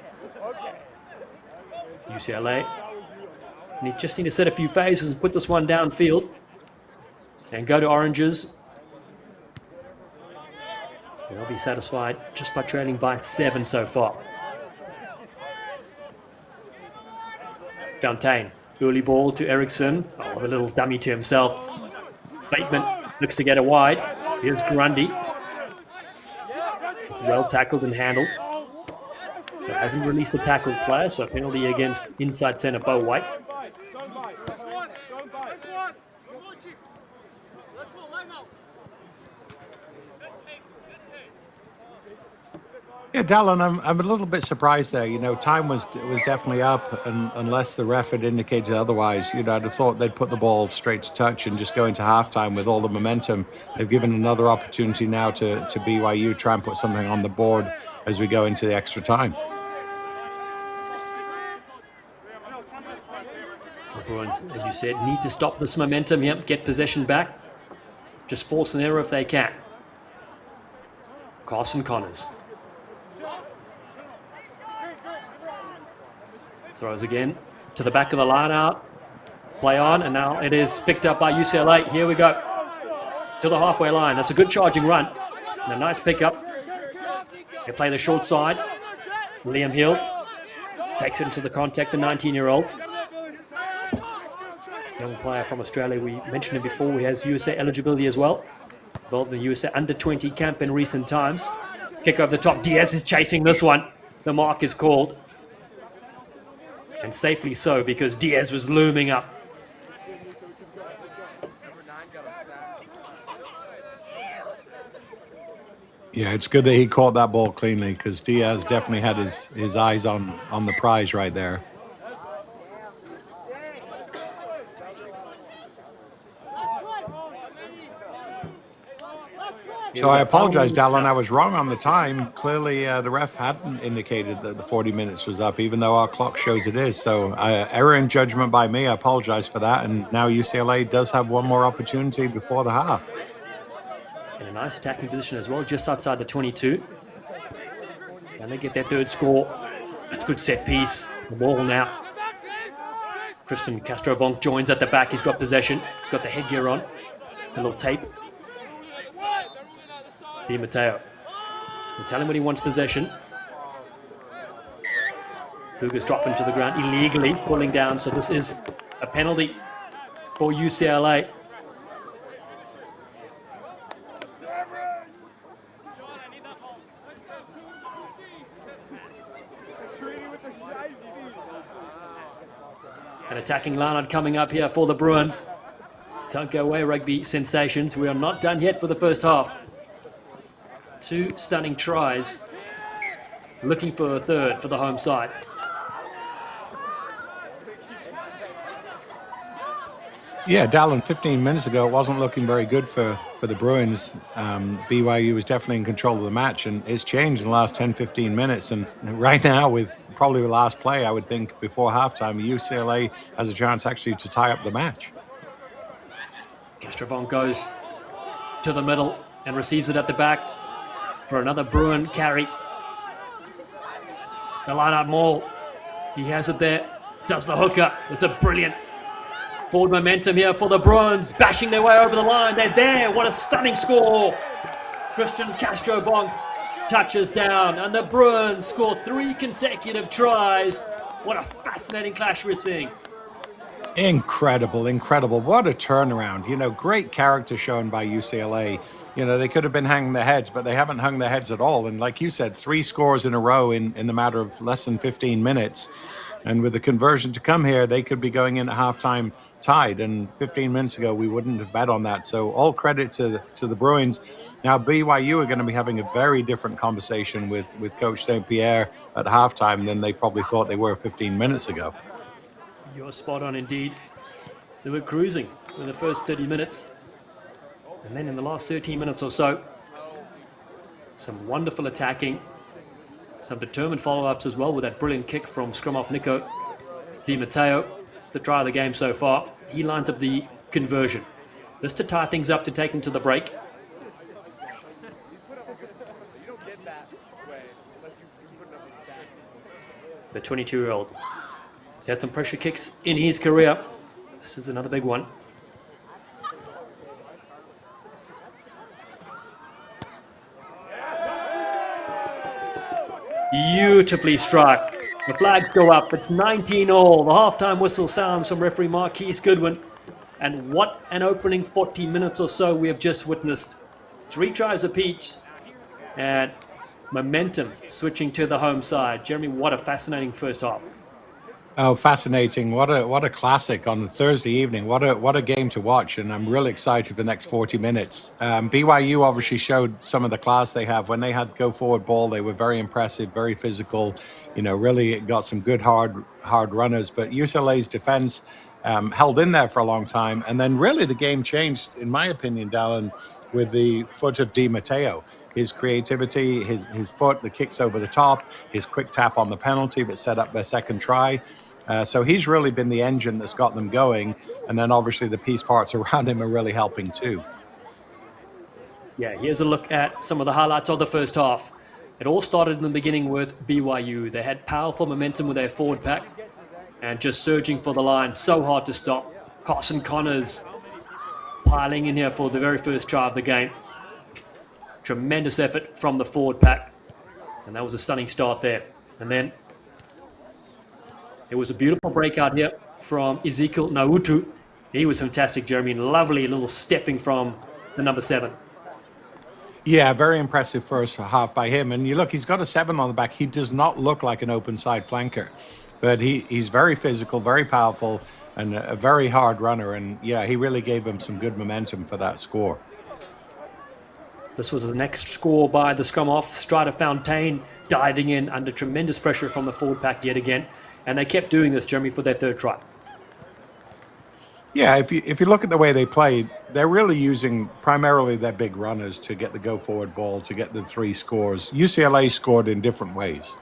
UCLA. And you just need to set a few phases and put this one downfield. And go to Oranges. They'll be satisfied just by trailing by 7 so far. Fontaine. Early ball to Eriksson. Oh, the little dummy to himself. Bateman looks to get it wide. Here's Grundy. Well tackled and handled. So hasn't released a tackled player, so a penalty against inside centre Bo White. Yeah, Dallin, I'm a little bit surprised there. Time was definitely up, and unless the ref had indicated otherwise, I'd have thought they'd put the ball straight to touch and just go into halftime with all the momentum. They've given another opportunity now to BYU try and put something on the board as we go into the extra time. The Bruins, as you said, need to stop this momentum. Yep, get possession back. Just force an error if they can. Carson Connors. Throws again to the back of the line out. Play on, and now it is picked up by UCLA. Here we go. To the halfway line. That's a good charging run. And a nice pickup. They play the short side. Liam Hill takes it into the contact, the 19-year-old. Young player from Australia. We mentioned him before. He has USA eligibility as well. Involved in the USA under-20 camp in recent times. Kick over the top. Diaz is chasing this one. The mark is called. And safely so, because Diaz was looming up. Yeah, it's good that he caught that ball cleanly, because Diaz definitely had his eyes on the prize right there. So I apologize, Dallin. I was wrong on the time. Clearly, the ref hadn't indicated that the 40 minutes was up, even though our clock shows it is. So error in judgment by me. I apologize for that. And now UCLA does have one more opportunity before the half. In a nice attacking position as well, just outside the 22. And they get their third score. That's a good set piece. The ball now. Christian Castrovonk joins at the back. He's got possession. He's got the headgear on. A little tape. Di Matteo. We'll tell him when he wants possession. Cougars drop him to the ground illegally, pulling down. So this is a penalty for UCLA. An attacking line coming up here for the Bruins. Don't go away, rugby sensations. We are not done yet for the first half. 2 stunning tries. Looking for a third for the home side. Yeah, Dallin, 15 minutes ago, it wasn't looking very good for the Bruins. BYU was definitely in control of the match, and it's changed in the last 10, 15 minutes. And right now, with probably the last play, I would think, before halftime, UCLA has a chance actually to tie up the match. Castrovon goes to the middle and receives it at the back for another Bruin carry. The line-out maul. He has it there. Does the hooker. It's a brilliant forward momentum here for the Bruins, bashing their way over the line. They're there. What a stunning score. Christian Castro-Vonk touches down, and the Bruins score 3 consecutive tries. What a fascinating clash we're seeing. Incredible, incredible. What a turnaround. You know, great character shown by UCLA. You know, they could have been hanging their heads, but they haven't hung their heads at all. And like you said, 3 scores in a row in the matter of less than 15 minutes. And with the conversion to come here, they could be going in at halftime tied. And 15 minutes ago, we wouldn't have bet on that. So all credit to the Bruins. Now, BYU are going to be having a very different conversation with Coach St. Pierre at halftime than they probably thought they were 15 minutes ago. You're spot on indeed. They were cruising in the first 30 minutes. And then in the last 13 minutes or so, some wonderful attacking, some determined follow-ups as well with that brilliant kick from scrum off Nico Di Matteo. It's the try of the game so far. He lines up the conversion. This to tie things up to take them to the break. The 22-year-old. He's had some pressure kicks in his career. This is another big one. Beautifully struck. The flags go up. It's 19-all. The halftime whistle sounds from referee Marquise Goodwin. And what an opening 40 minutes or so we have just witnessed. 3 tries apiece. And momentum switching to the home side. Jeremy, what a fascinating first half. Oh, fascinating. What a classic on a Thursday evening. What a game to watch. And I'm really excited for the next 40 minutes. BYU obviously showed some of the class they have. When they had go forward ball, they were very impressive, very physical, you know, really got some good hard runners. But UCLA's defense held in there for a long time. And then really the game changed, in my opinion, Dallin, with the foot of Di Matteo. His creativity, his foot, the kicks over the top, his quick tap on the penalty, but set up their second try. So he's really been the engine that's got them going. And then obviously the piece parts around him are really helping too. Yeah, here's a look at some of the highlights of the first half. It all started in the beginning with BYU. They had powerful momentum with their forward pack and just surging for the line. So hard to stop. Carson Connors piling in here for the very first try of the game. Tremendous effort from the forward pack. And that was a stunning start there. And then it was a beautiful breakout here from Ezekiel Nautu. He was fantastic, Jeremy, and lovely little stepping from the number 7. Yeah, very impressive first half by him. And you look, he's got a 7 on the back. He does not look like an open side flanker, but he's very physical, very powerful, and a very hard runner. And yeah, he really gave him some good momentum for that score. This was the next score by the scrum off. Strider Fontaine diving in under tremendous pressure from the forward pack yet again. And they kept doing this, Jeremy, for their third try. Yeah, if you look at the way they played, they're really using primarily their big runners to get the go forward ball, to get the 3 scores. UCLA scored in different ways.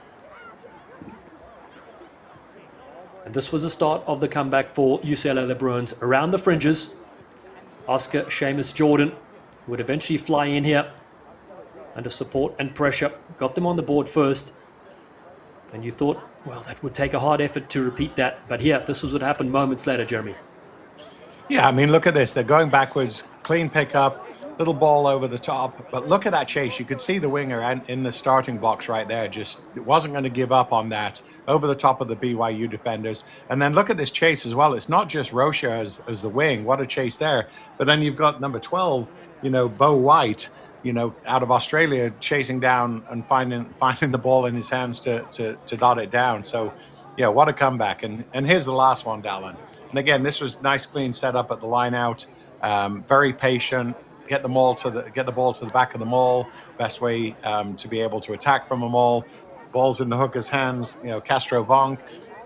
And this was the start of the comeback for UCLA Bruins. Around the fringes, Oscar Seamus Jordan would eventually fly in here under support and pressure. Got them on the board first. And you thought, well, that would take a hard effort to repeat that. But here, this was what happened moments later, Jeremy. Yeah, I mean, look at this. They're going backwards, clean pickup, little ball over the top. But look at that chase. You could see the winger in the starting blocks right there. Just wasn't going to give up on that over the top of the BYU defenders. And then look at this chase as well. It's not just Rocha as the wing. What a chase there. But then you've got number 12, you know, Bo White, you know, out of Australia, chasing down and finding the ball in his hands to dot it down. So, yeah, what a comeback. And here's the last one, Dallin. And again, this was nice, clean setup at the line out. Very patient. Get the ball to the back of the maul. Best way to be able to attack from a maul. Ball's in the hooker's hands. You know, Castro-Vonk,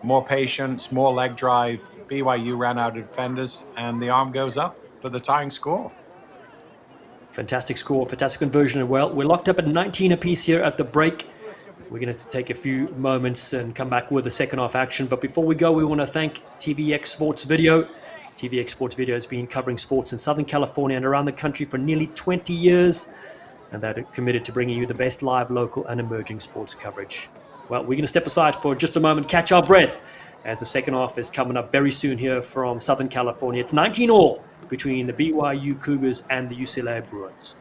more patience, more leg drive. BYU ran out of defenders, and the arm goes up for the tying score. Fantastic score, fantastic conversion. Well, we're locked up at 19 apiece here at the break. We're going to take a few moments and come back with the second half action. But before we go, we want to thank TVX Sports Video. TVX Sports Video has been covering sports in Southern California and around the country for nearly 20 years. and that are committed to bringing you the best live, local, and emerging sports coverage. Well, we're going to step aside for just a moment, catch our breath, as the second half is coming up very soon here from Southern California. It's 19-all between the BYU Cougars and the UCLA Bruins.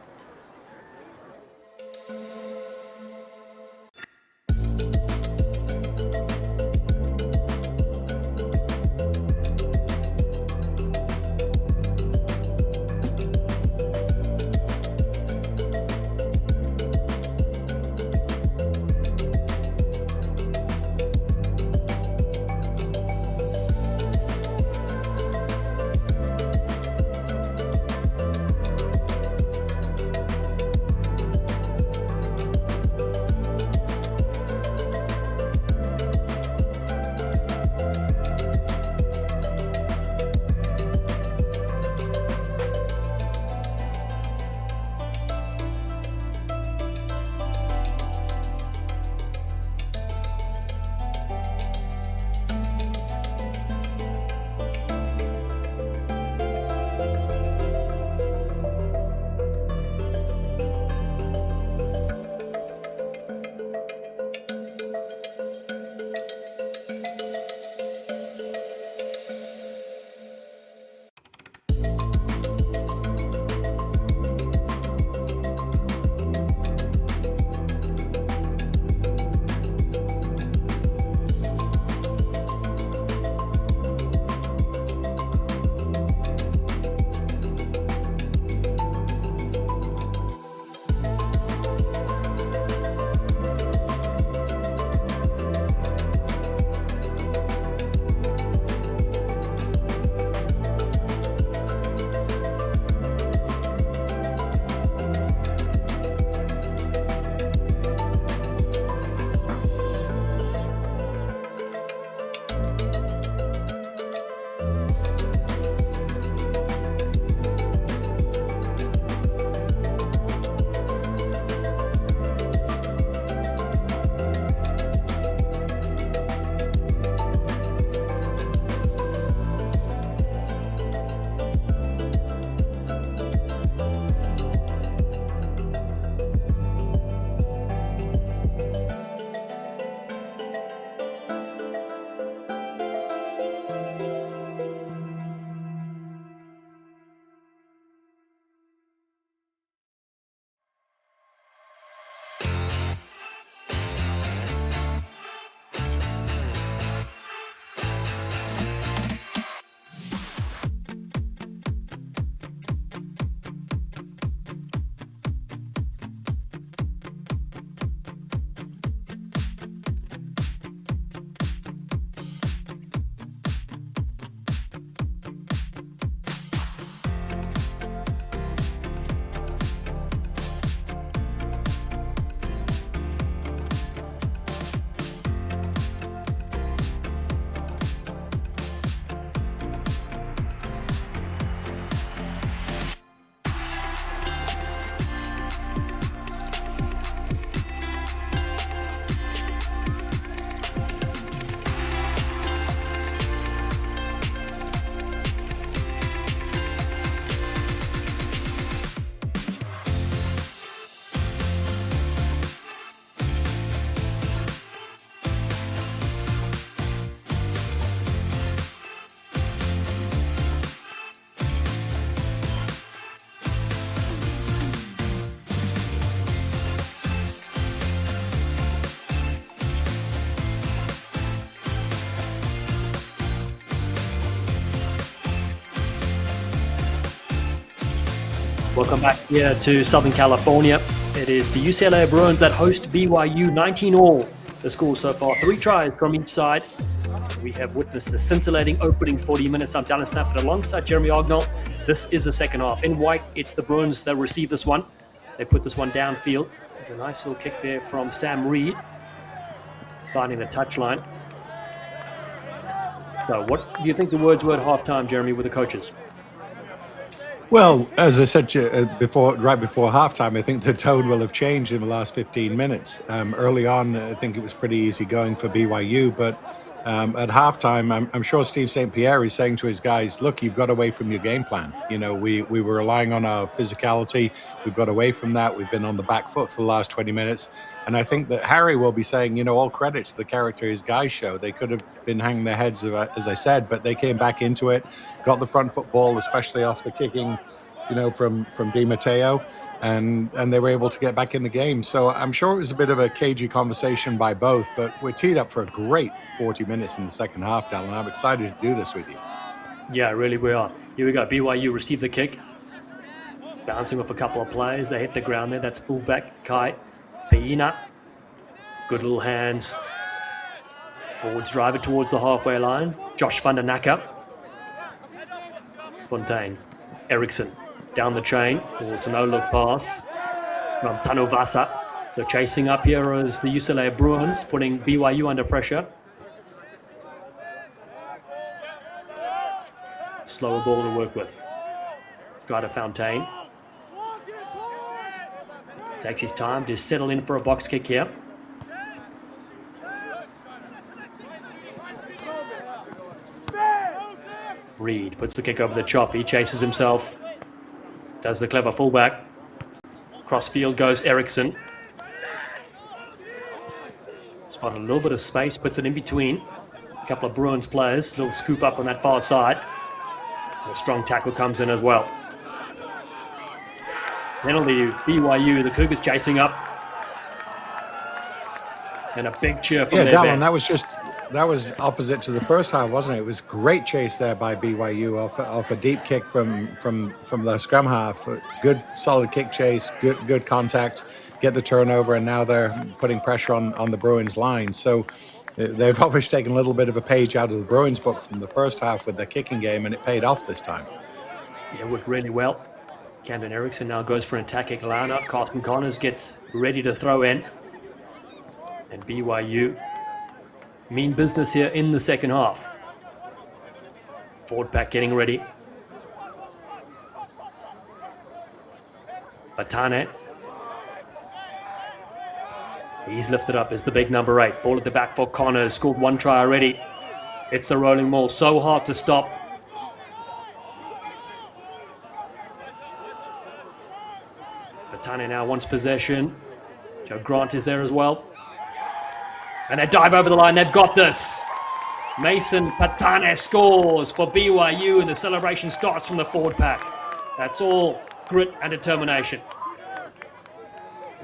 Welcome back here to Southern California. It is the UCLA Bruins that host BYU 19-all. The score so far, 3 tries from each side. We have witnessed a scintillating opening 40 minutes. I'm Dallas Stafford alongside Jeremy Ognall. This is the second half. In white, it's the Bruins that receive this one. They put this one downfield. A nice little kick there from Sam Reed, finding the touchline. So what do you think the words were at halftime, Jeremy, with the coaches? Well, as I said right before halftime, I think the tone will have changed in the last 15 minutes. Early on, I think it was pretty easy going for BYU, but At halftime, I'm sure Steve St. Pierre is saying to his guys, look, you've got away from your game plan. You know, we were relying on our physicality. We've got away from that. We've been on the back foot for the last 20 minutes. And I think that Harry will be saying, you know, all credit to the character his guys show. They could have been hanging their heads, as I said, but they came back into it, got the front foot ball, especially off the kicking, you know, from Di Matteo. And they were able to get back in the game. So I'm sure it was a bit of a cagey conversation by both, but we're teed up for a great 40 minutes in the second half, Dallin. I'm excited to do this with you. Yeah, really we are. Here we go. BYU receive the kick. Bouncing off a couple of players. They hit the ground there. That's fullback Kai Peina. Good little hands. Forwards drive it towards the halfway line. Josh van der Nacker. Fontaine. Eriksson. Down the chain. Oh, it's a no-look pass from Tano Vasa. So chasing up here is the UCLA Bruins, putting BYU under pressure. Slower ball to work with. Try to Fontaine. Takes his time to settle in for a box kick here. Reed puts the kick over the chop. He chases himself. Does the clever fullback. Cross field goes Eriksson. Spotted a little bit of space, puts it in between. A couple of Bruins players. Little scoop up on that far side. A strong tackle comes in as well. Penalty BYU. The Cougars chasing up. And a big cheer from their Dallin, bench. that was opposite to the first half, wasn't it? It was great chase there by BYU off a deep kick from the scrum half. Good solid kick chase, good contact, get the turnover, and now they're putting pressure on the Bruins line. So they've obviously taken a little bit of a page out of the Bruins book from the first half with their kicking game, and it paid off this time. Yeah, worked really well. Camden Eriksson now goes for an attacking lineup. Carsten Connors gets ready to throw in. And BYU mean business here in the second half. Forward pack getting ready. Batane. He's lifted up as the big number 8. Ball at the back for Connors. Scored 1 try already. It's the rolling maul. So hard to stop. Batane now wants possession. Joe Grant is there as well. And they dive over the line. They've got this. Mason Patane scores for BYU, and the celebration starts from the forward pack. That's all grit and determination.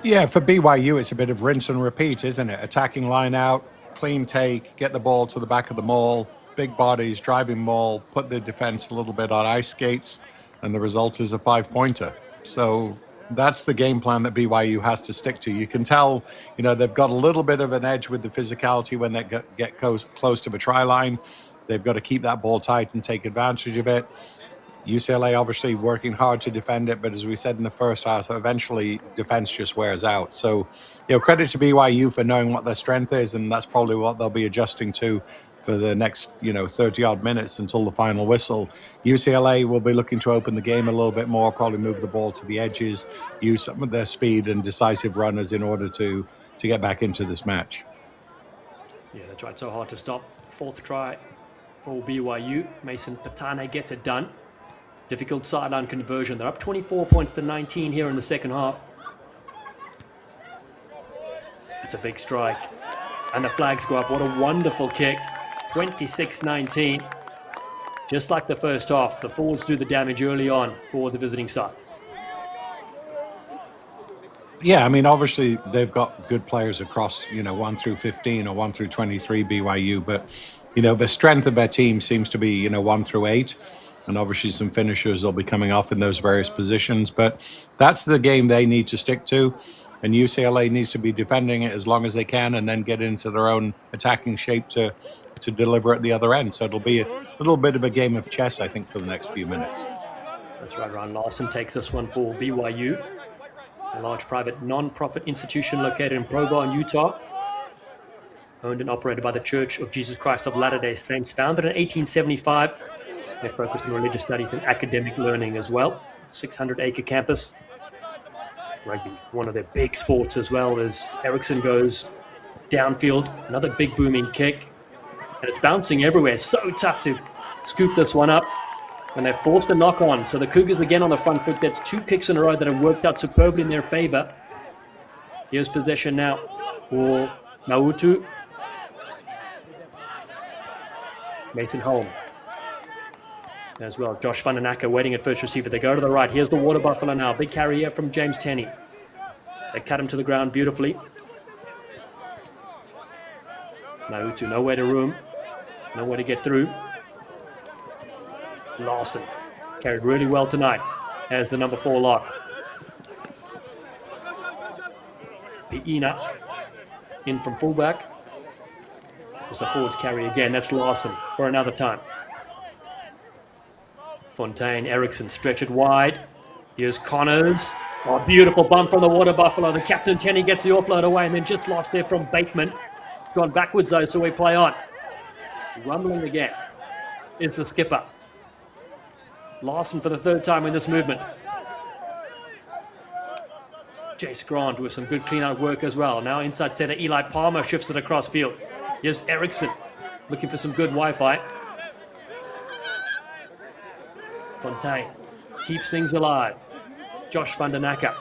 Yeah, for BYU, it's a bit of rinse and repeat, isn't it? Attacking line out, clean take, get the ball to the back of the maul, big bodies, driving maul, put the defense a little bit on ice skates, and the result is a 5-pointer. So that's the game plan that BYU has to stick to. You can tell, you know, they've got a little bit of an edge with the physicality when they get close to the try line. They've got to keep that ball tight and take advantage of it. UCLA obviously working hard to defend it, but as we said in the first half, eventually defense just wears out. So, you know, credit to BYU for knowing what their strength is, and that's probably what they'll be adjusting to for the next, 30-odd minutes until the final whistle. UCLA will be looking to open the game a little bit more, probably move the ball to the edges, use some of their speed and decisive runners in order to get back into this match. Yeah, they tried so hard to stop. 4th try for BYU. Mason Patane gets it done. Difficult sideline conversion. They're up 24 points to 19 here in the second half. It's a big strike. And the flags go up. What a wonderful kick. 26-19. Just like the first half, the forwards do the damage early on for the visiting side. Yeah, I mean, obviously they've got good players across, 1 through 15 or 1 through 23 BYU, but, the strength of their team seems to be, 1 through 8. And obviously some finishers will be coming off in those various positions. But that's the game they need to stick to. And UCLA needs to be defending it as long as they can and then get into their own attacking shape to deliver at the other end. So it'll be a little bit of a game of chess, I think, for the next few minutes. That's right, Ryan Larson takes this one for BYU. A large private non-profit institution located in Provo, Utah. Owned and operated by the Church of Jesus Christ of Latter-day Saints. Founded in 1875. They focus on religious studies and academic learning as well. 600-acre campus. Rugby, one of their big sports as well, as Eriksson goes downfield. Another big booming kick. And it's bouncing everywhere. So tough to scoop this one up. And they're forced to knock on. So the Cougars again on the front foot. That's 2 kicks in a row that have worked out superbly in their favor. Here's possession now for Nautu. Mason Holm as well. Josh Van den Akker waiting at first receiver. They go to the right. Here's the Water Buffalo now. Big carry here from James Tenney. They cut him to the ground beautifully. Nautu, nowhere to room. Nowhere to get through. Larson carried really well tonight as the number 4 lock. Piina in from fullback. It's a forwards carry again. That's Larson for another time. Fontaine, Eriksson stretch it wide. Here's Connors. Oh, beautiful bump from the Water Buffalo. The captain Tenney gets the offload away and then just lost there from Bateman. It's gone backwards though, so we play on. Rumbling again is the skipper. Larson for the 3rd time in this movement. Jace Grant with some good clean-out work as well. Now inside center, Eli Palmer shifts it across field. Here's Eriksson looking for some good Wi-Fi. Fontaine keeps things alive. Josh Van den Akker.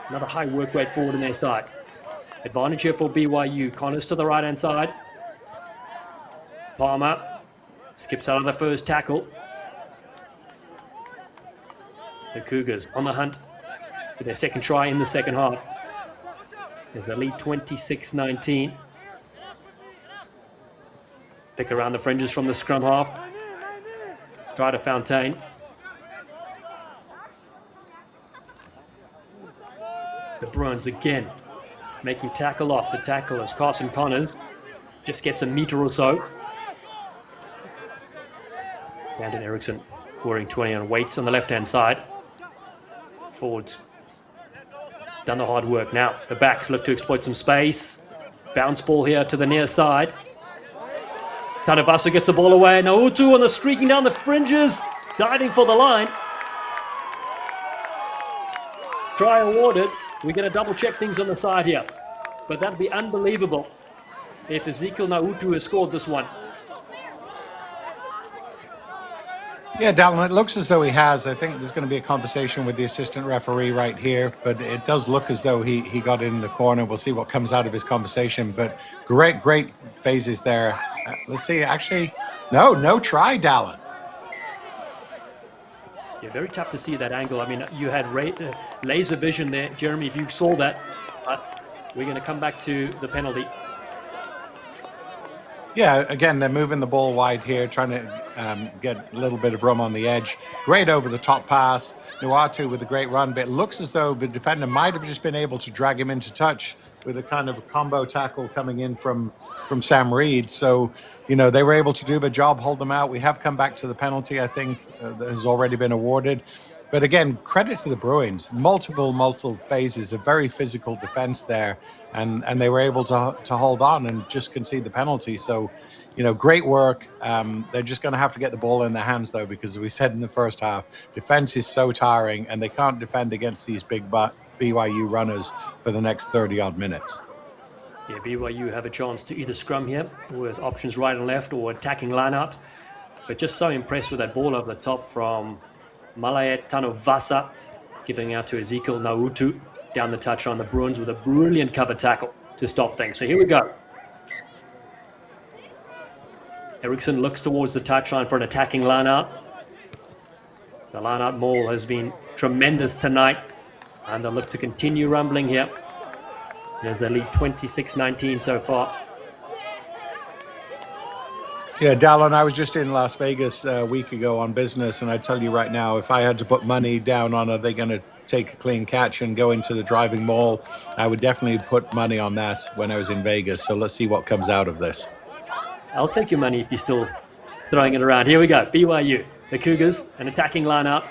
Another high work rate forward in their side. Advantage here for BYU. Connors to the right-hand side. Palmer skips out of the first tackle. The Cougars on the hunt for their 2nd try in the 2nd half. There's the lead 26-19. Pick around the fringes from the scrum half. Try to Fontaine. The Bruins again making tackle off. The tackle as Carson Connors just gets a meter or so. Brandon Eriksson wearing 20 on weights on the left-hand side. Forwards done the hard work. Now the backs look to exploit some space. Bounce ball here to the near side. Tanavasu gets the ball away. Nautu on the streaking down the fringes. Diving for the line. Try awarded. We're going to double check things on the side here. But that'd be unbelievable if Ezekiel Nautu has scored this one. Yeah, Dallin, it looks as though he has. I think there's going to be a conversation with the assistant referee right here, but it does look as though he got in the corner. We'll see what comes out of his conversation, but great phases there. Let's see, actually, no try, Dallin. Yeah, very tough to see that angle. I mean, you had laser vision there, Jeremy, if you saw that. We're going to come back to the penalty. Yeah, again, they're moving the ball wide here, trying to get a little bit of room on the edge. Great over-the-top pass. Nuatu with a great run, but it looks as though the defender might have just been able to drag him into touch with a kind of a combo tackle coming in from Sam Reed. So, you know, they were able to do the job, hold them out. We have come back to the penalty, I think, that has already been awarded. But again, credit to the Bruins. Multiple phases, a very physical defense there. And they were able to hold on and just concede the penalty. So, you know, great work. They're just going to have to get the ball in their hands, though, because as we said in the first half, defense is so tiring and they can't defend against these big BYU runners for the next 30-odd minutes. Yeah, BYU have a chance to either scrum here with options right and left or attacking line out. But just so impressed with that ball over the top from Malaet Tanovasa, giving out to Ezekiel Nautu down the touchline. The Bruins with a brilliant cover tackle to stop things. So here we go. Eriksson looks towards the touchline for an attacking line out. The line out maul has been tremendous tonight, and they'll look to continue rumbling here. There's the lead 26-19 so far. Yeah, Dallin, I was just in Las Vegas a week ago on business, and I tell you right now, if I had to put money down on are they going to take a clean catch and go into the driving maul, I would definitely put money on that when I was in Vegas. So let's see what comes out of this. I'll take your money if you're still throwing it around. Here we go. BYU, the Cougars, an attacking line-out.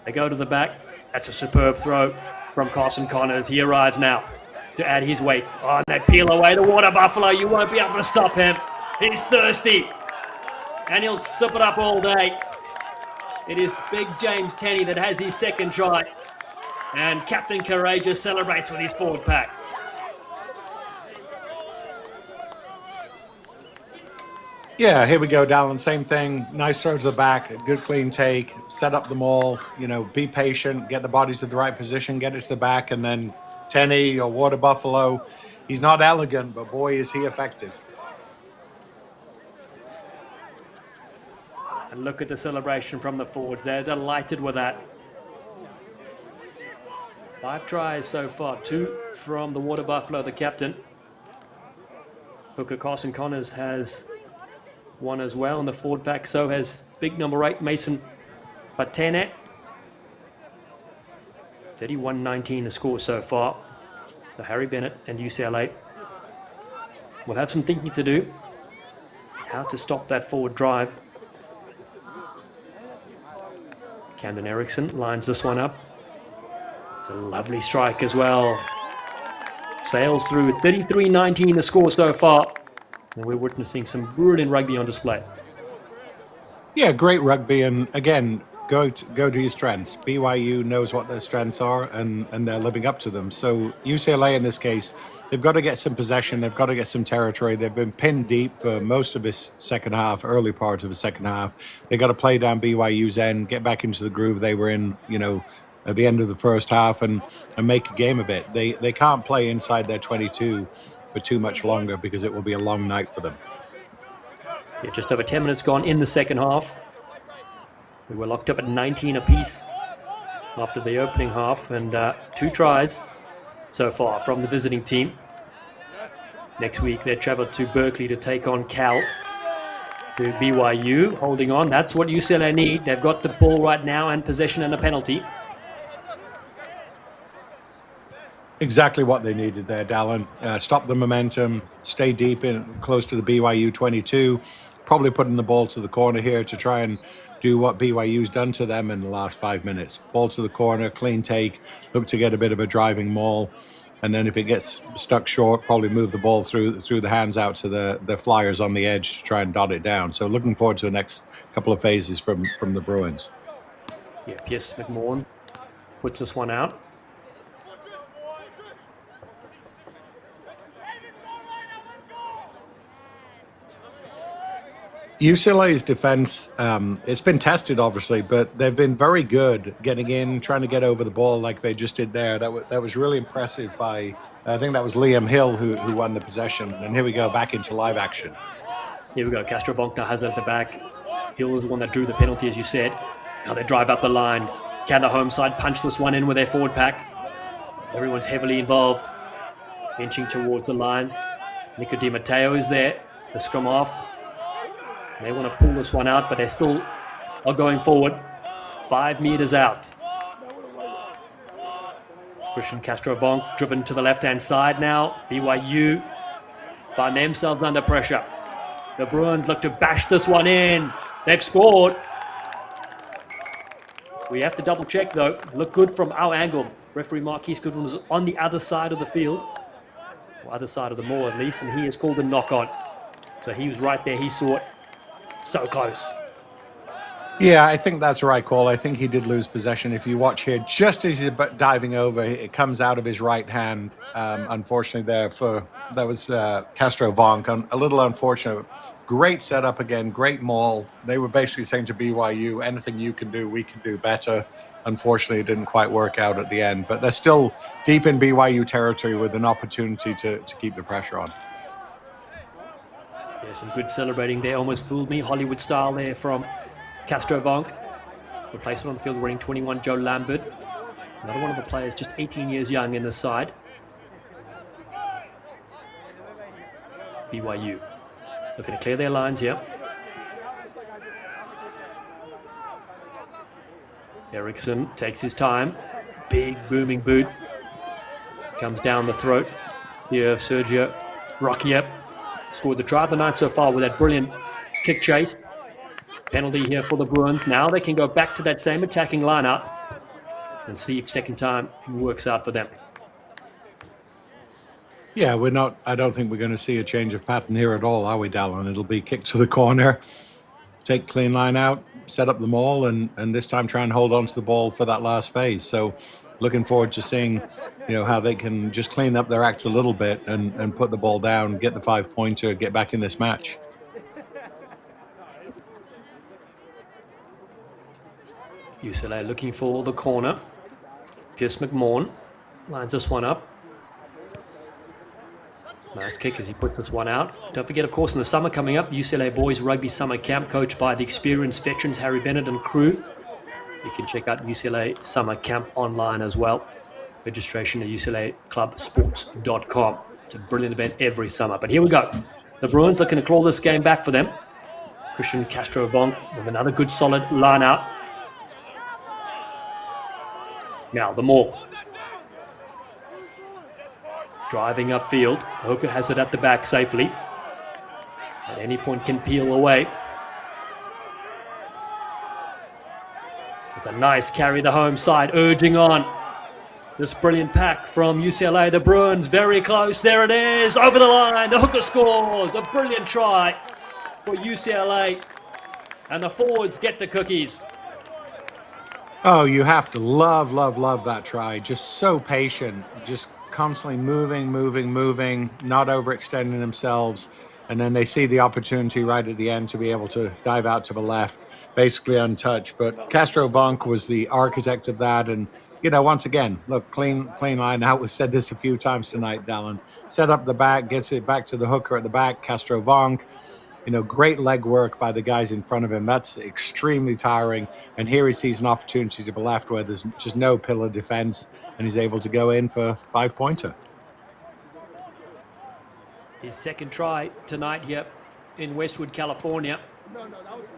They go to the back. That's a superb throw from Carson Connors. He arrives now to add his weight. Oh, and they peel away the Water Buffalo. You won't be able to stop him. He's thirsty, and he'll sip it up all day. It is big James Tenney that has his 2nd try, and Captain Courageous celebrates with his forward pack. Yeah, here we go, Dallin. Same thing. Nice throw to the back, good clean take, set up the maul, be patient, get the bodies to the right position, get it to the back, and then Tenny or Water Buffalo. He's not elegant, but boy, is he effective. And look at the celebration from the forwards. They're delighted with that. 5 tries so far, 2 from the Water Buffalo, the captain. Hooker Carson Connors has 1 as well in the forward pack. So has big number 8, Mason Patene. 31-19 the score so far. So Harry Bennett and UCLA will have some thinking to do. How to stop that forward drive. Camden Erickson lines this one up. It's a lovely strike as well. Sails through. 33-19 the score so far. And we're witnessing some brilliant rugby on display. Yeah, great rugby. And again, go to your strengths. BYU knows what their strengths are, and they're living up to them. So UCLA in this case, they've got to get some possession. They've got to get some territory. They've been pinned deep for most of this second half, early part of the second half. They got to play down BYU's end, get back into the groove they were in, at the end of the first half, and make a game of it. They can't play inside their 22 for too much longer, because it will be a long night for them. Yeah, just over 10 minutes gone in the second half. We were locked up at 19 apiece after the opening half, and 2 tries so far from the visiting team. Next week they travel to Berkeley to take on Cal. To BYU holding on. That's what UCLA need. They've got the ball right now and possession and a penalty. Exactly what they needed there, Dallin. Stop the momentum, stay deep in close to the BYU 22, probably putting the ball to the corner here to try and do what BYU's done to them in the last 5 minutes. Ball to the corner, clean take, look to get a bit of a driving maul, and then if it gets stuck short, probably move the ball through the hands out to the flyers on the edge to try and dot it down. So looking forward to the next couple of phases from the Bruins. Yeah, Pierce McMahon puts this one out. UCLA's defense, it's been tested, obviously, but they've been very good getting in, trying to get over the ball like they just did there. That was really impressive by, I think that was Liam Hill who won the possession. And here we go, back into live action. Here we go, Castro Vonkner has it at the back. Hill was the one that drew the penalty, as you said. Now they drive up the line. Can the home side punch this one in with their forward pack? Everyone's heavily involved. Inching towards the line. Nico Di Matteo is there. The scrum off. They want to pull this one out, but they still are going forward. 5 meters out. Christian Castro Vonk driven to the left-hand side now. BYU find themselves under pressure. The Bruins look to bash this one in. They've scored. We have to double check though. Look good from our angle. Referee Marquise Goodwin was on the other side of the field, or other side of the maul at least, and he has called a knock on. So he was right there. He saw it. So close. Yeah, I think that's the right call. I think he did lose possession. If you watch here, just as he's diving over, it comes out of his right hand. Unfortunately, that was Castro Vonk. A little unfortunate. Great setup again. Great maul. They were basically saying to BYU, anything you can do, we can do better. Unfortunately, it didn't quite work out at the end. But they're still deep in BYU territory with an opportunity to keep the pressure on. Yeah, some good celebrating there. Almost fooled me. Hollywood style there from Castro Vonk. Replacement on the field wearing 21, Joe Lambert. Another one of the players just 18 years young in this side. BYU looking to clear their lines here. Erickson takes his time. Big booming boot. Comes down the throat here of Sergio Roquier. Scored the try of the night so far with that brilliant kick chase. Penalty here for the Bruins. Now they can go back to that same attacking lineup and see if second time works out for them. Yeah, I don't think we're going to see a change of pattern here at all, are we, Dallin? It'll be kick to the corner, take clean line out, set up the maul, and this time try and hold on to the ball for that last phase. So looking forward to seeing, how they can just clean up their act a little bit and put the ball down, get the 5-pointer, get back in this match. UCLA looking for the corner. Pierce McMahon lines this one up. Nice kick as he puts this one out. Don't forget, of course, in the summer coming up, UCLA Boys Rugby Summer Camp, coached by the experienced veterans Harry Bennett and crew. You can check out UCLA Summer Camp online as well. Registration at uclaclubsports.com. It's a brilliant event every summer. But here we go. The Bruins looking to claw this game back for them. Christian Castro-Vonk with another good solid line out. Now the maul. Driving upfield. The hooker has it at the back safely. At any point can peel away. It's a nice carry the home side, urging on. This brilliant pack from UCLA. The Bruins very close. There it is. Over the line. The hooker scores. A brilliant try for UCLA. And the forwards get the cookies. Oh, you have to love that try. Just so patient. Just constantly moving, not overextending themselves. And then they see the opportunity right at the end to be able to dive out to the left, basically untouched. But Castro-Vonk was the architect of that. And, you know, once again, look, clean line out. We've said this a few times tonight, Dallin. Set up the back, gets it back to the hooker at the back, Castro-Vonk. You know, great leg work by the guys in front of him. That's extremely tiring. And here he sees an opportunity to the left where there's just no pillar defense, and he's able to go in for a 5-pointer. His second try tonight here in Westwood, California.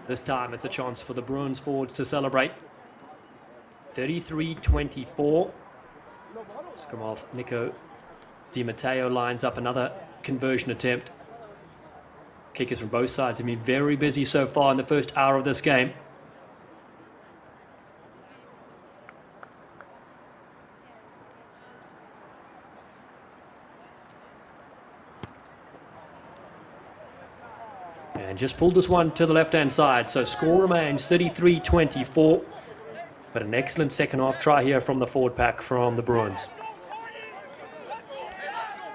This time it's a chance for the Bruins forwards to celebrate. 33-24. Scrum off. Nico Di Matteo lines up another conversion attempt. Kickers from both sides have been very busy so far in the first hour of this game. And just pulled this one to the left-hand side. So score remains 33-24. But an excellent second half try here from the forward pack from the Bruins.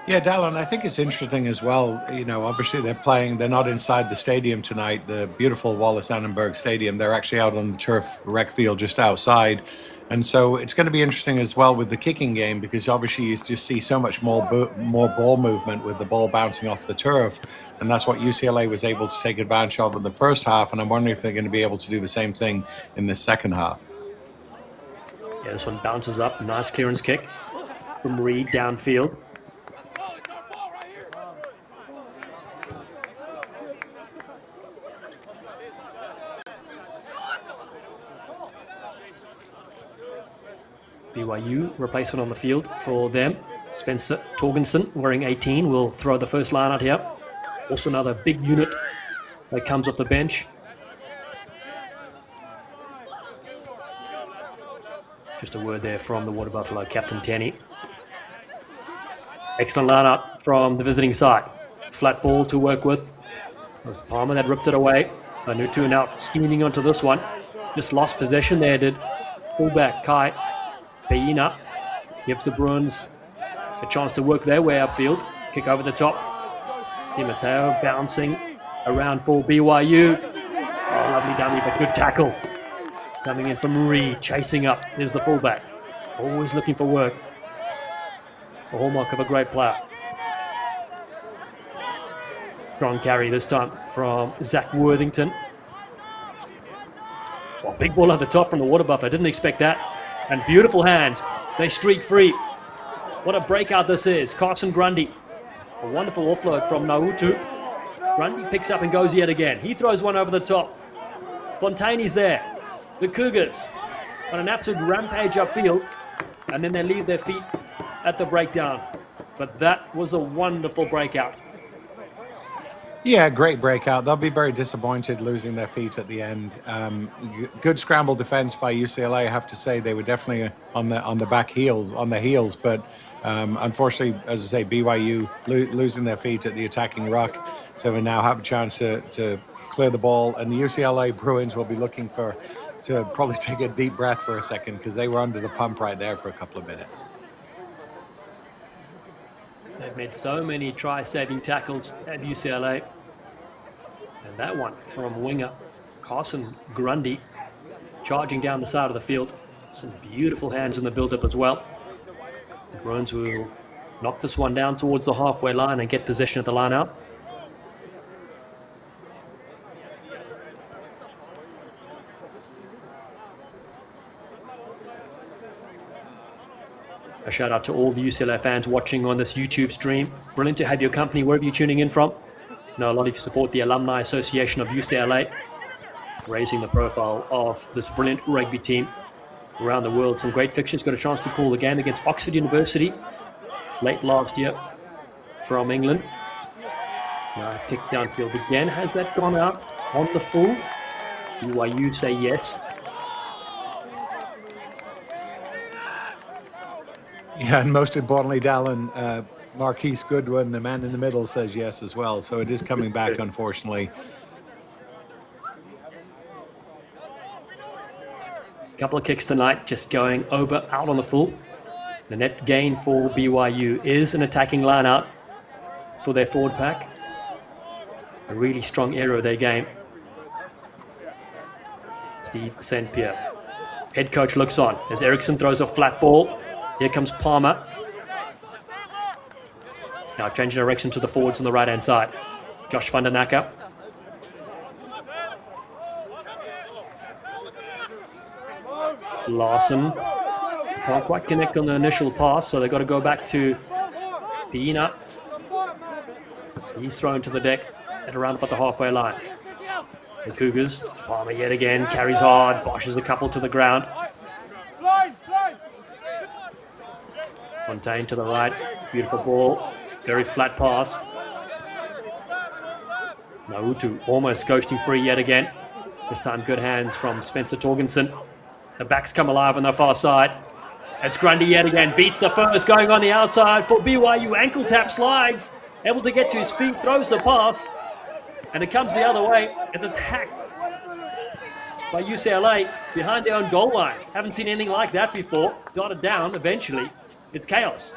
Yeah, Dallin, I think it's interesting as well. You know, obviously they're not inside the stadium tonight, the beautiful Wallace Annenberg Stadium. They're actually out on the turf rec field just outside. And so it's going to be interesting as well with the kicking game, because obviously you just see so much more ball movement with the ball bouncing off the turf. And that's what UCLA was able to take advantage of in the first half. And I'm wondering if they're going to be able to do the same thing in the second half. Yeah, this one bounces up. Nice clearance kick from Reed downfield. BYU replacement on the field for them. Spencer Torgensen, wearing 18, will throw the first line out here. Also another big unit that comes off the bench. Just a word there from the Water Buffalo captain, Tenny. Excellent lineup from the visiting side. Flat ball to work with. It was Palmer that ripped it away. Vanuatu now steaming onto this one. Just lost possession there, did fullback Kai Peina. Gives the Bruins a chance to work their way upfield. Kick over the top. Di Matteo bouncing around for BYU. Oh, lovely dummy, but good tackle. Coming in from Reed, chasing up. Here's the fullback. Always looking for work. A hallmark of a great player. Strong carry this time from Zach Worthington. Oh, big ball at the top from the Water Buffalo. Didn't expect that. And beautiful hands. They streak free. What a breakout this is. Carson Grundy. A wonderful offload from Nautu. Grundy picks up and goes yet again. He throws one over the top. Fontaini's there. The Cougars on an absolute rampage upfield. And then they leave their feet at the breakdown. But that was a wonderful breakout. Yeah, great breakout. They'll be very disappointed losing their feet at the end. Good scramble defense by UCLA. I have to say they were definitely on the back heels, on the heels. But unfortunately, as I say, BYU losing their feet at the attacking ruck. So we now have a chance to clear the ball. And the UCLA Bruins will be looking to probably take a deep breath for a second, because they were under the pump right there for a couple of minutes. They've made so many try-saving tackles at UCLA. And that one from winger Carson Grundy. charging down the side of the field. Some beautiful hands in the build-up as well. The Bruins will knock this one down towards the halfway line and get possession at the line out. A shout out to all the UCLA fans watching on this YouTube stream. Brilliant to have your company wherever you're tuning in from. I know a lot of you support the Alumni Association of UCLA, raising the profile of this brilliant rugby team around the world. Some great fixtures. Got a chance to call the game against Oxford University late last year from England. Nice kick downfield again. Has that gone out on the full? BYU say yes. Yeah, and most importantly, Dallin, Marquise Goodwin, the man in the middle, says yes as well. So it is coming back, unfortunately. Couple of kicks tonight, just going over, out on the full. The net gain for BYU is an attacking line out for their forward pack. A really strong area of their game. Steve St. Pierre. Head coach looks on as Eriksson throws a flat ball. Here comes Palmer. Now changing direction to the forwards on the right-hand side. Josh van der Nacker. Larson can't quite connect on the initial pass, so they've got to go back to Piina. He's thrown to the deck at around about the halfway line. The Cougars, Palmer yet again, carries hard, boshes a couple to the ground. Fontaine to the right, beautiful ball, very flat pass. Nautu almost ghosting free yet again. This time good hands from Spencer Torgensen. The backs come alive on the far side. It's Grundy yet again, beats the first, going on the outside for BYU. Ankle tap, slides, able to get to his feet, throws the pass, and it comes the other way as it's hacked by UCLA behind their own goal line. Haven't seen anything like that before. Dotted down eventually. It's chaos.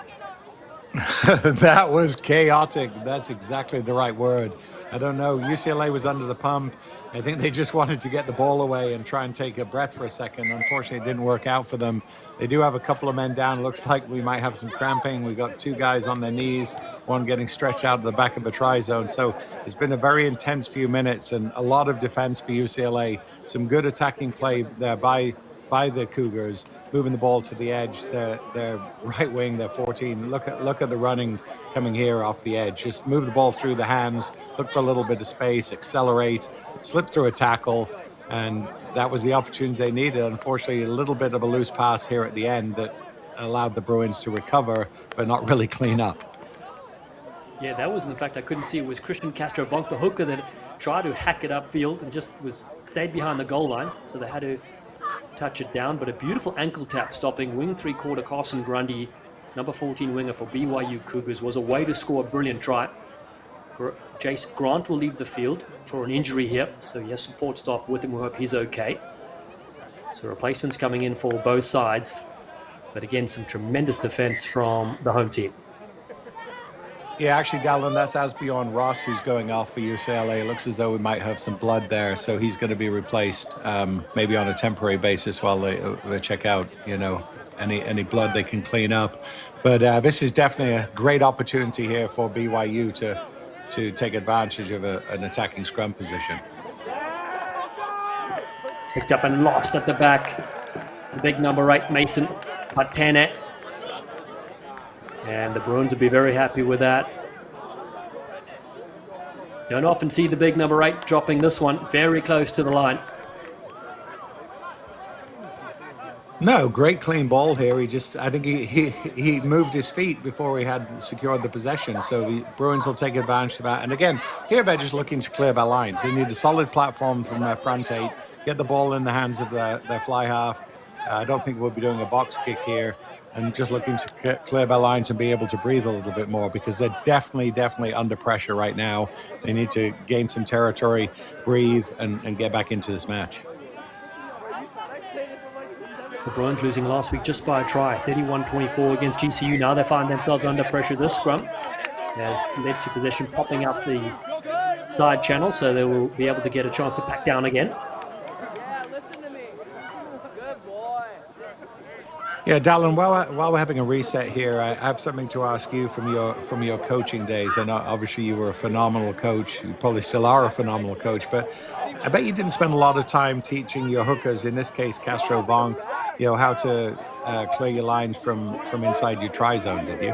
That was chaotic. That's exactly the right word. I don't know. UCLA was under the pump. I think they just wanted to get the ball away and try and take a breath for a second. Unfortunately, it didn't work out for them. They do have a couple of men down. Looks like we might have some cramping. We've got two guys on their knees, one getting stretched out of the back of the try zone. So it's been a very intense few minutes and a lot of defense for UCLA. Some good attacking play there by the Cougars, moving the ball to the edge. Their right wing, their 14. Look at the running coming here off the edge. Just move the ball through the hands, look for a little bit of space, accelerate, slip through a tackle, and that was the opportunity they needed. Unfortunately, a little bit of a loose pass here at the end that allowed the Bruins to recover, but not really clean up. Yeah, that was, in fact, I couldn't see. It was Christian Castro Vonk, the hooker, that tried to hack it upfield and just stayed behind the goal line, so they had to touch it down. But a beautiful ankle tap stopping wing three-quarter Carson Grundy, number 14 winger for BYU Cougars, was a way to score a brilliant try. Jace Grant will leave the field for an injury here, so he has support staff with him. We hope he's okay. So replacements coming in for both sides, but again, some tremendous defense from the home team. Yeah, actually, Dallin, that's Asbjorn Ross who's going off for UCLA. It looks as though we might have some blood there, so he's going to be replaced, maybe on a temporary basis while they check out, any blood they can clean up. But this is definitely a great opportunity here for BYU to take advantage of an attacking scrum position. Picked up and lost at the back. The big number 8, Mason Patene. And the Bruins will be very happy with that. Don't often see the big number 8 dropping this one very close to the line. No, great clean ball here. I think he moved his feet before he had secured the possession. So the Bruins will take advantage of that. And again, here they're just looking to clear their lines. They need a solid platform from their front 8, get the ball in the hands of their fly half. I don't think we'll be doing a box kick here, and just looking to clear their lines and be able to breathe a little bit more, because they're definitely under pressure right now. They need to gain some territory, breathe, and get back into this match. The Bruins losing last week just by a try, 31-24 against GCU. Now they find themselves under pressure this scrum. That led to possession popping up the side channel, so they will be able to get a chance to pack down again. Yeah, Dallin, while we're having a reset here, I have something to ask you from your coaching days. And obviously you were a phenomenal coach. You probably still are a phenomenal coach, but I bet you didn't spend a lot of time teaching your hookers, in this case, Castro Vonk, how to clear your lines from inside your try zone, did you?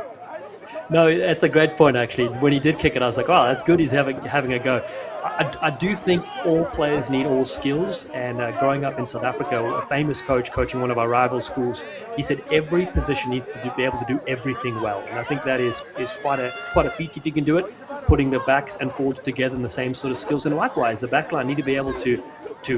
No, it's a great point, actually. When he did kick it, I was like, oh, that's good. He's having a go. I do think all players need all skills. And growing up in South Africa, a famous coach coaching one of our rival schools, he said every position needs to be able to do everything well. And I think that is quite a feat if you can do it, putting the backs and forwards together in the same sort of skills. And likewise, the backline need to be able to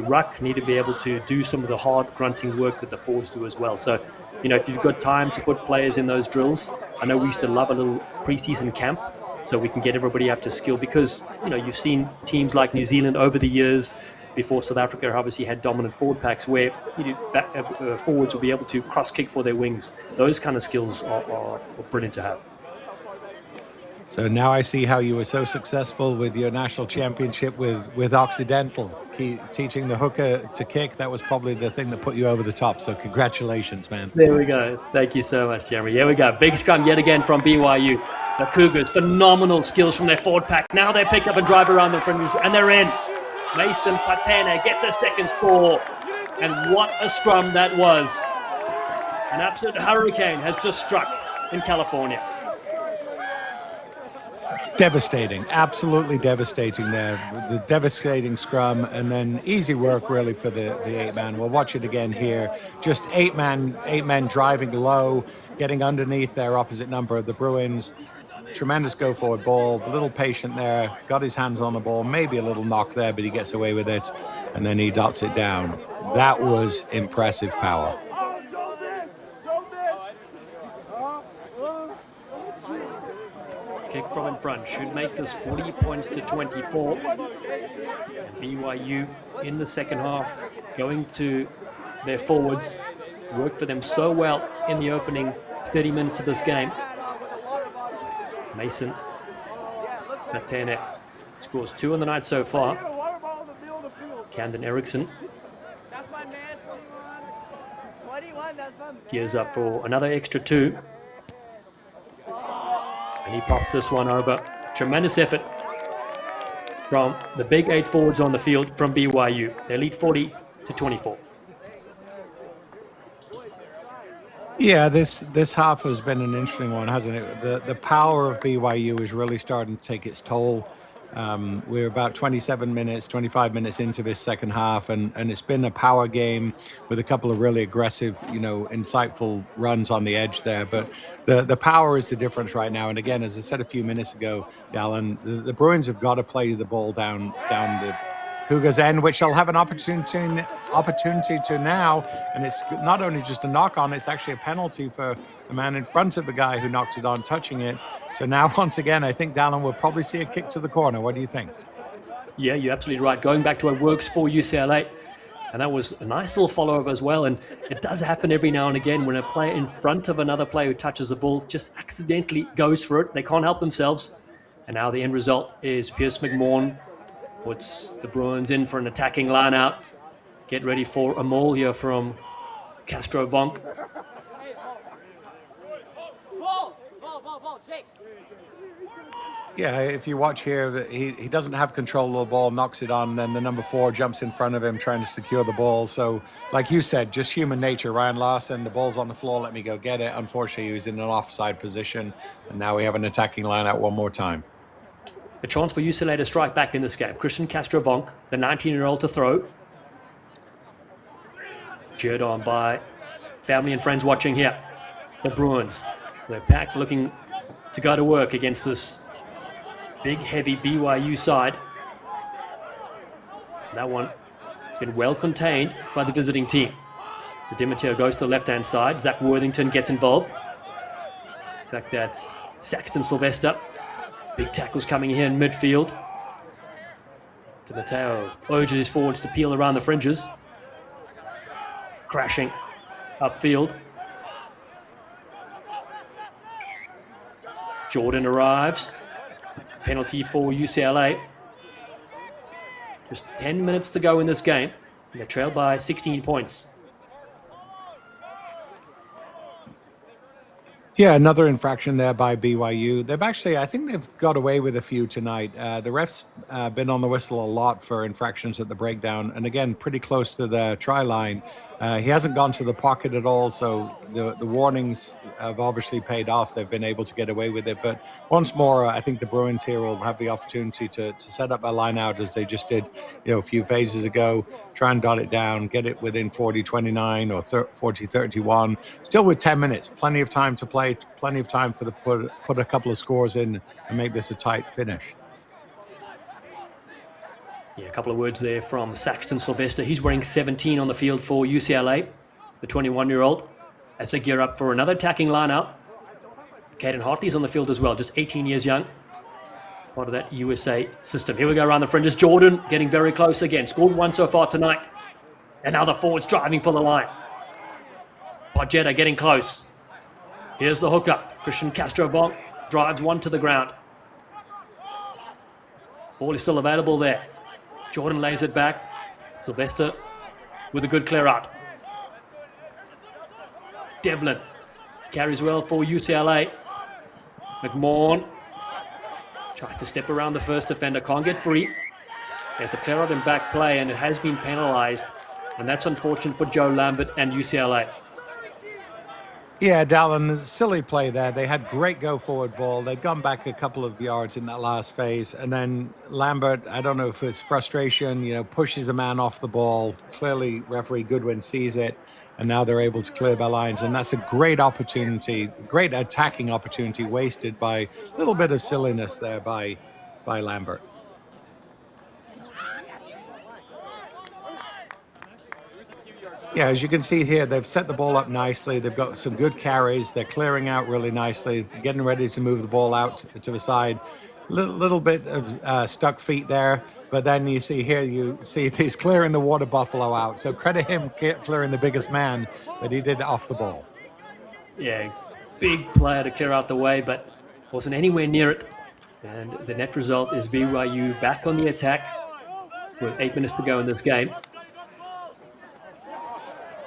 ruck, need to be able to do some of the hard grunting work that the forwards do as well. So, if you've got time to put players in those drills, I know we used to love a little preseason camp so we can get everybody up to skill because, you've seen teams like New Zealand over the years before South Africa obviously had dominant forward packs where forwards will be able to cross kick for their wings. Those kind of skills are brilliant to have. So now I see how you were so successful with your national championship with Occidental, teaching the hooker to kick. That was probably the thing that put you over the top. So congratulations, man. There we go. Thank you so much, Jeremy. Here we go. Big scrum yet again from BYU. The Cougars, phenomenal skills from their forward pack. Now they pick up and drive around the fringes, and they're in. Mason Patene gets a second score. And what a scrum that was. An absolute hurricane has just struck in California. Devastating, absolutely devastating there. The devastating scrum, and then easy work really for the 8-man. We'll watch it again here. Just 8-men driving low, getting underneath their opposite number of the Bruins. Tremendous go forward ball, a little patient there, got his hands on the ball, maybe a little knock there, but he gets away with it, and then he dots it down. That was impressive power. Kick from in front should make this 40 points to 24. And BYU in the second half going to their forwards. Worked for them so well in the opening 30 minutes of this game. Mason Patene scores 2 on the night so far. Camden Erickson gears up for another extra 2. And he pops this one over. Tremendous effort from the big 8 forwards on the field from BYU. They lead 40 to 24. Yeah, this half has been an interesting one, hasn't it? The power of BYU is really starting to take its toll. We're about 25 minutes into this second half, and it's been a power game with a couple of really aggressive, insightful runs on the edge there. But the power is the difference right now. And again, as I said a few minutes ago, Alan, the Bruins have got to play the ball down the Cougars' end, which they'll have an opportunity to now. And it's not only just a knock on, it's actually a penalty for the man in front of the guy who knocked it on, touching it. So now, once again, I think Dallin will probably see a kick to the corner. What do you think? Yeah, you're absolutely right. Going back to what works for UCLA. And that was a nice little follow-up as well. And it does happen every now and again when a player in front of another player who touches the ball just accidentally goes for it. They can't help themselves. And now the end result is Pierce McMahon puts the Bruins in for an attacking line-out. Get ready for a maul here from Castro Vonk. Yeah, if you watch here, he doesn't have control of the ball, knocks it on, then the number 4 jumps in front of him trying to secure the ball. So, like you said, just human nature. Ryan Larson, the ball's on the floor, let me go get it. Unfortunately, he was in an offside position, and now we have an attacking line-out one more time. A chance for UCLA to strike back in this game. Christian Castro Vonk, the 19-year-old to throw. Cheered on by family and friends watching here. The Bruins, their pack looking to go to work against this big, heavy BYU side. That one has been well contained by the visiting team. So DiMatteo goes to the left-hand side. Zach Worthington gets involved. In fact, that's Saxton Sylvester. Big tackles coming here in midfield. DiMatteo urges his forwards to peel around the fringes. Crashing upfield. Jordan arrives. Penalty for UCLA. Just 10 minutes to go in this game. They're trailed by 16 points. Yeah, another infraction there by BYU. They've actually, I think they've got away with a few tonight. The ref's been on the whistle a lot for infractions at the breakdown, and again, pretty close to the try line. He hasn't gone to the pocket at all, so the warnings have obviously paid off. They've been able to get away with it. But once more, I think the Bruins here will have the opportunity to set up a line out as they just did, a few phases ago, try and dot it down, get it within 40-29 or 40-31. Still with 10 minutes, plenty of time to play, plenty of time for the put a couple of scores in and make this a tight finish. Yeah, a couple of words there from Saxton Sylvester. He's wearing 17 on the field for UCLA, the 21-year-old. As they gear up for another attacking lineup. Caden Hartley's on the field as well, just 18 years young. Part of that USA system. Here we go around the fringes. Jordan getting very close again. Scored one so far tonight. And now the forwards driving for the line. Pogetta getting close. Here's the hookup. Christian Castro-Bonk drives one to the ground. Ball is still available there. Jordan lays it back. Sylvester with a good clear out. Devlin carries well for UCLA. McMahon tries to step around the first defender. Can't get free. There's the clear out in back play, and it has been penalized. And that's unfortunate for Joe Lambert and UCLA. Yeah, Dallin, silly play there. They had great go-forward ball. They'd gone back a couple of yards in that last phase. And then Lambert, I don't know if it's frustration, pushes a man off the ball. Clearly, referee Goodwin sees it. And now they're able to clear their lines. And that's a great opportunity, great attacking opportunity wasted by a little bit of silliness there by Lambert. Yeah, as you can see here, they've set the ball up nicely. They've got some good carries. They're clearing out really nicely, getting ready to move the ball out to the side. Little bit of stuck feet there. But then you see here, he's clearing the water buffalo out. So credit him clearing the biggest man that he did off the ball. Yeah, big player to clear out the way, but wasn't anywhere near it. And the net result is BYU back on the attack with 8 minutes to go in this game.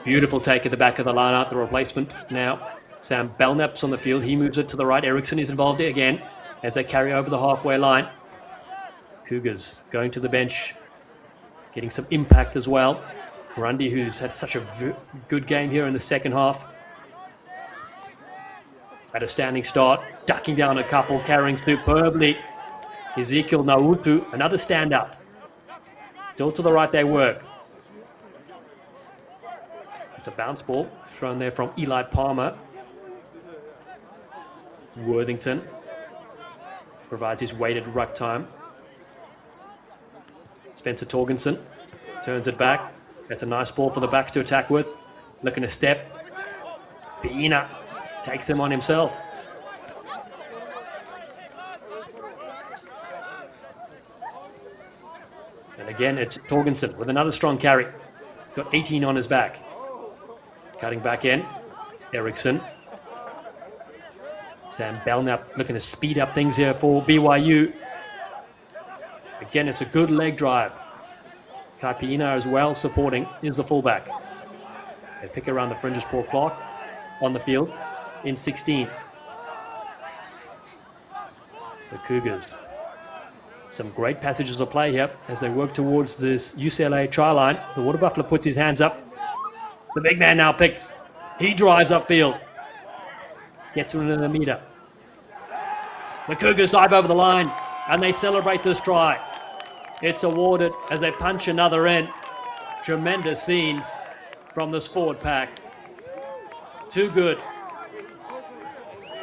Beautiful take at the back of the line out, the replacement now. Sam Belknap's on the field. He moves it to the right. Erickson is involved again as they carry over the halfway line. Cougars going to the bench, getting some impact as well. Grundy, who's had such a good game here in the second half. At a standing start, ducking down a couple, carrying superbly. Ezekiel Nautu, another standout. Still to the right they work. It's a bounce ball thrown there from Eli Palmer. Worthington provides his weighted ruck time. Spencer Torgensen turns it back. That's a nice ball for the backs to attack with. Looking to step. Piina takes him on himself. And again, it's Torgensen with another strong carry. Got 18 on his back. Cutting back in. Erickson. Sam Belknap looking to speed up things here for BYU. Again, it's a good leg drive. Kai Piina as well supporting is the fullback. They pick around the fringes. Paul Clark on the field in 16. The Cougars. Some great passages of play here as they work towards this UCLA try line. The Water Buffalo puts his hands up. The big man now picks. He drives upfield. Gets within a meter. The Cougars dive over the line and they celebrate this try. It's awarded as they punch another in. Tremendous scenes from this forward pack. Too good.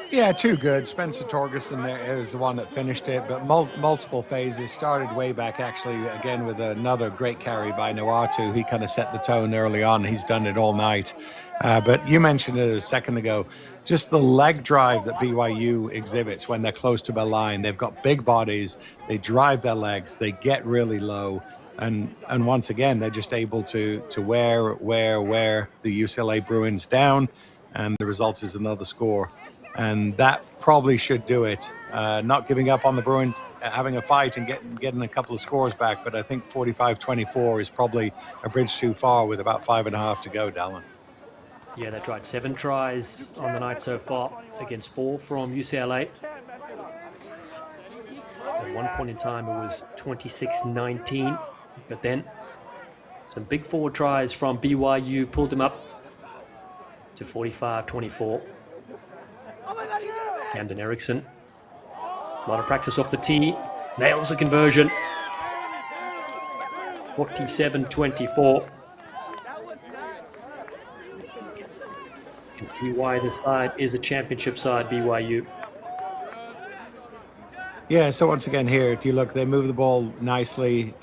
Yeah, too good. Spencer Torgerson there is the one that finished it, but multiple phases. Started way back, actually, again, with another great carry by Noatu. He kind of set the tone early on. He's done it all night. But you mentioned it a second ago. Just the leg drive that BYU exhibits when they're close to the line. They've got big bodies. They drive their legs. They get really low. And once again, they're just able to wear the UCLA Bruins down. And the result is another score. And that probably should do it. Not giving up on the Bruins, having a fight and getting a couple of scores back. But I think 45-24 is probably a bridge too far with about 5.5 to go, Dallin. Yeah, they tried 7 tries on the night so far against 4 from UCLA. At one point in time, it was 26-19, but then some big forward tries from BYU pulled them up to 45-24. Camden Erickson, a lot of practice off the tee, nails the conversion. 47-24. You can see why this side is a championship side, BYU. Yeah, so once again here, if you look, they move the ball nicely.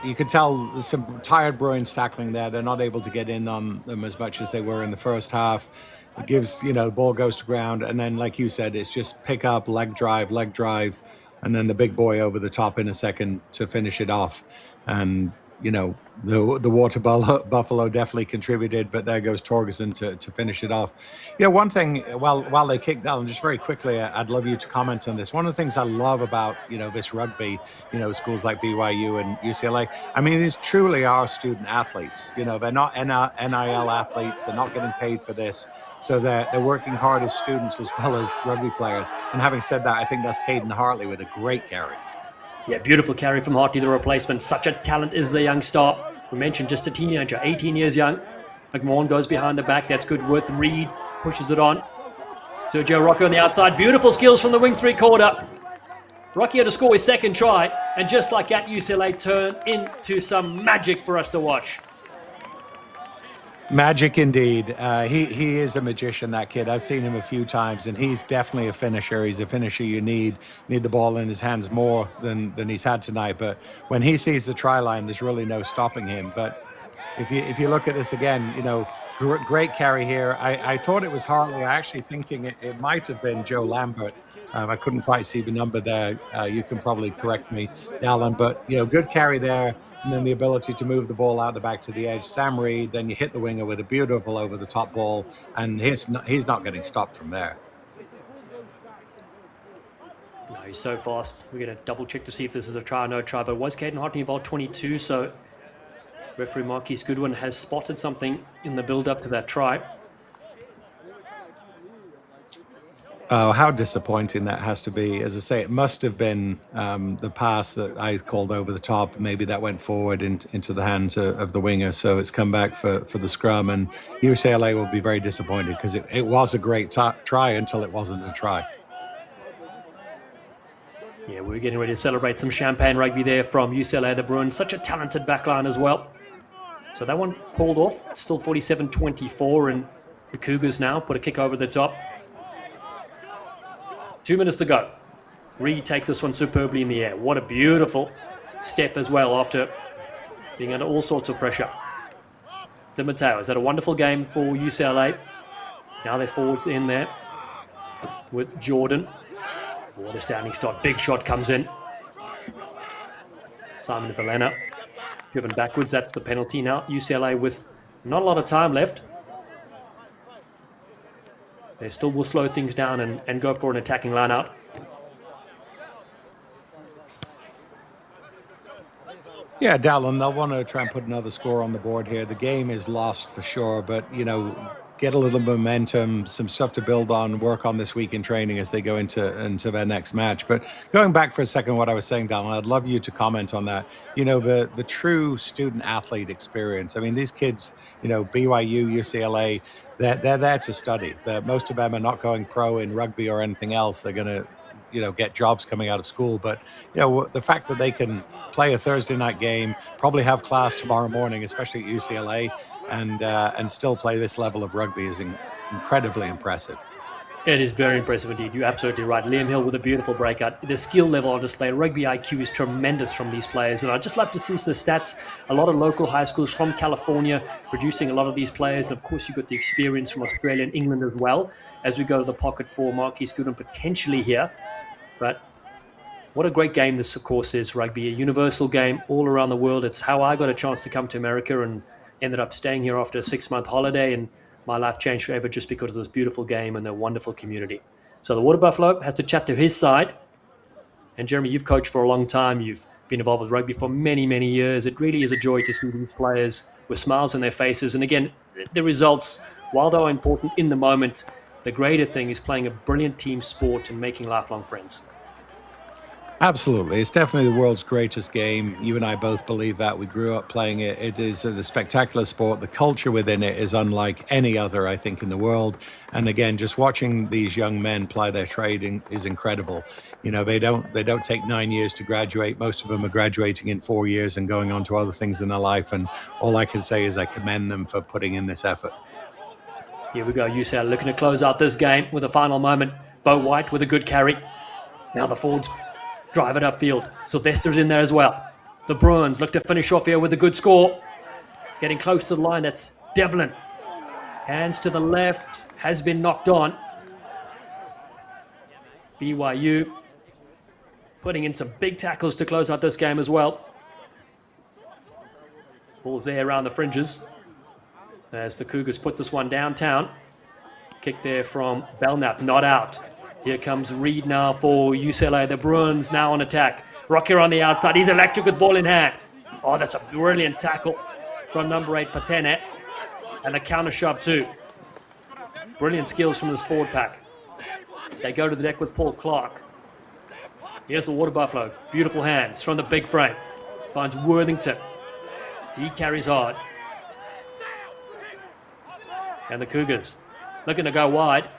You can tell there's some tired Bruins tackling there. They're not able to get in on them as much as they were in the first half. It gives, the ball goes to ground. And then, like you said, it's just pick up, leg drive, and then the big boy over the top in a second to finish it off. And, the water buffalo definitely contributed, but there goes Torgerson to finish it off. One thing, while they kick down, just very quickly, I'd love you to comment on this. One of the things I love about, this rugby, schools like BYU and UCLA, I mean, these truly are student athletes. They're not NIL athletes. They're not getting paid for this. So they're working hard as students as well as rugby players. And having said that, I think that's Caden Hartley with a great carry. Yeah, beautiful carry from Hartley, the replacement. Such a talent is the young star. We mentioned just a teenager, 18 years young. McMahon goes behind the back. That's good work. Reed pushes it on. Sergio Rocco on the outside. Beautiful skills from the wing 3-quarter. Rocky had to score his second try. And just like that, UCLA turned into some magic for us to watch. Magic indeed. He is a magician, that kid. I've seen him a few times, and he's definitely a finisher. He's a finisher you need the ball in his hands more than he's had tonight. But when he sees the try line, there's really no stopping him. But if you look at this again, great carry here. I thought it was Hartley. I actually thinking it might have been Joe Lambert. I couldn't quite see the number there. You can probably correct me, Alan. But, good carry there. And then the ability to move the ball out the back to the edge. Sam Reed, then you hit the winger with a beautiful over-the-top ball. And he's not getting stopped from there. No, he's so fast. We're going to double-check to see if this is a try or no try. But was Caden Hartley involved 22? So referee Marquise Goodwin has spotted something in the build-up to that try. Oh, how disappointing that has to be. As I say, it must have been the pass that I called over the top. Maybe that went forward into the hands of the winger. So it's come back for the scrum. And UCLA will be very disappointed because it was a great try until it wasn't a try. Yeah, we're getting ready to celebrate some champagne rugby there from UCLA, the Bruins. Such a talented backline as well. So that one called off. It's still 47-24. And the Cougars now put a kick over the top. 2 minutes to go. Reed takes this one superbly in the air. What a beautiful step as well after being under all sorts of pressure. Di Matteo has had a wonderful game for UCLA. Now they're forwards in there with Jordan. What a standing start. Big shot comes in. Simon Valena driven backwards. That's the penalty now. UCLA with not a lot of time left. They still will slow things down and go for an attacking line-out. Yeah, Dallin, they'll want to try and put another score on the board here. The game is lost for sure, but, get a little momentum, some stuff to build on, work on this week in training as they go into their next match. But going back for a second, what I was saying, Dallin, I'd love you to comment on that. The true student-athlete experience. I mean, these kids, BYU, UCLA, they're there to study. Most of them are not going pro in rugby or anything else. They're going to, get jobs coming out of school. But, the fact that they can play a Thursday night game, probably have class tomorrow morning, especially at UCLA, and still play this level of rugby is incredibly impressive. It is very impressive indeed. You're absolutely right. Liam Hill with a beautiful breakout. The skill level on display, rugby IQ is tremendous from these players. And I'd just love to see the stats. A lot of local high schools from California producing a lot of these players. And of course, you've got the experience from Australia and England as well, as we go to the pocket for Marquise Goodwin potentially here. But what a great game this, of course, is rugby. A universal game all around the world. It's how I got a chance to come to America and ended up staying here after a 6-month holiday. And my life changed forever just because of this beautiful game and the wonderful community. So the Water Buffalo has to chat to his side. And Jeremy, you've coached for a long time. You've been involved with rugby for many, many years. It really is a joy to see these players with smiles on their faces. And again, the results while they are important in the moment, the greater thing is playing a brilliant team sport and making lifelong friends. Absolutely. It's definitely the world's greatest game. You and I both believe that. We grew up playing it. It is a spectacular sport. The culture within it is unlike any other, I think, in the world. And again, just watching these young men ply their trade is incredible. You know, they don't take 9 years to graduate. Most of them are graduating in 4 years and going on to other things in their life. And all I can say is I commend them for putting in this effort. Here we go, UCLA looking to close out this game with a final moment. Bo White with a good carry. Now the forwards drive it upfield. Sylvester's in there as well. The Bruins look to finish off here with a good score. Getting close to the line, that's Devlin. Hands to the left, has been knocked on. BYU putting in some big tackles to close out this game as well. Ball's there around the fringes as the Cougars put this one downtown. Kick there from Belknap, not out. Here comes Reed now for UCLA. The Bruins now on attack. Rocker on the outside. He's electric with ball in hand. Oh, that's a brilliant tackle from number 8, Patene. And a counter shove too. Brilliant skills from this forward pack. They go to the deck with Paul Clark. Here's the Water Buffalo. Beautiful hands from the big frame. Finds Worthington. He carries hard. And the Cougars looking to go wide.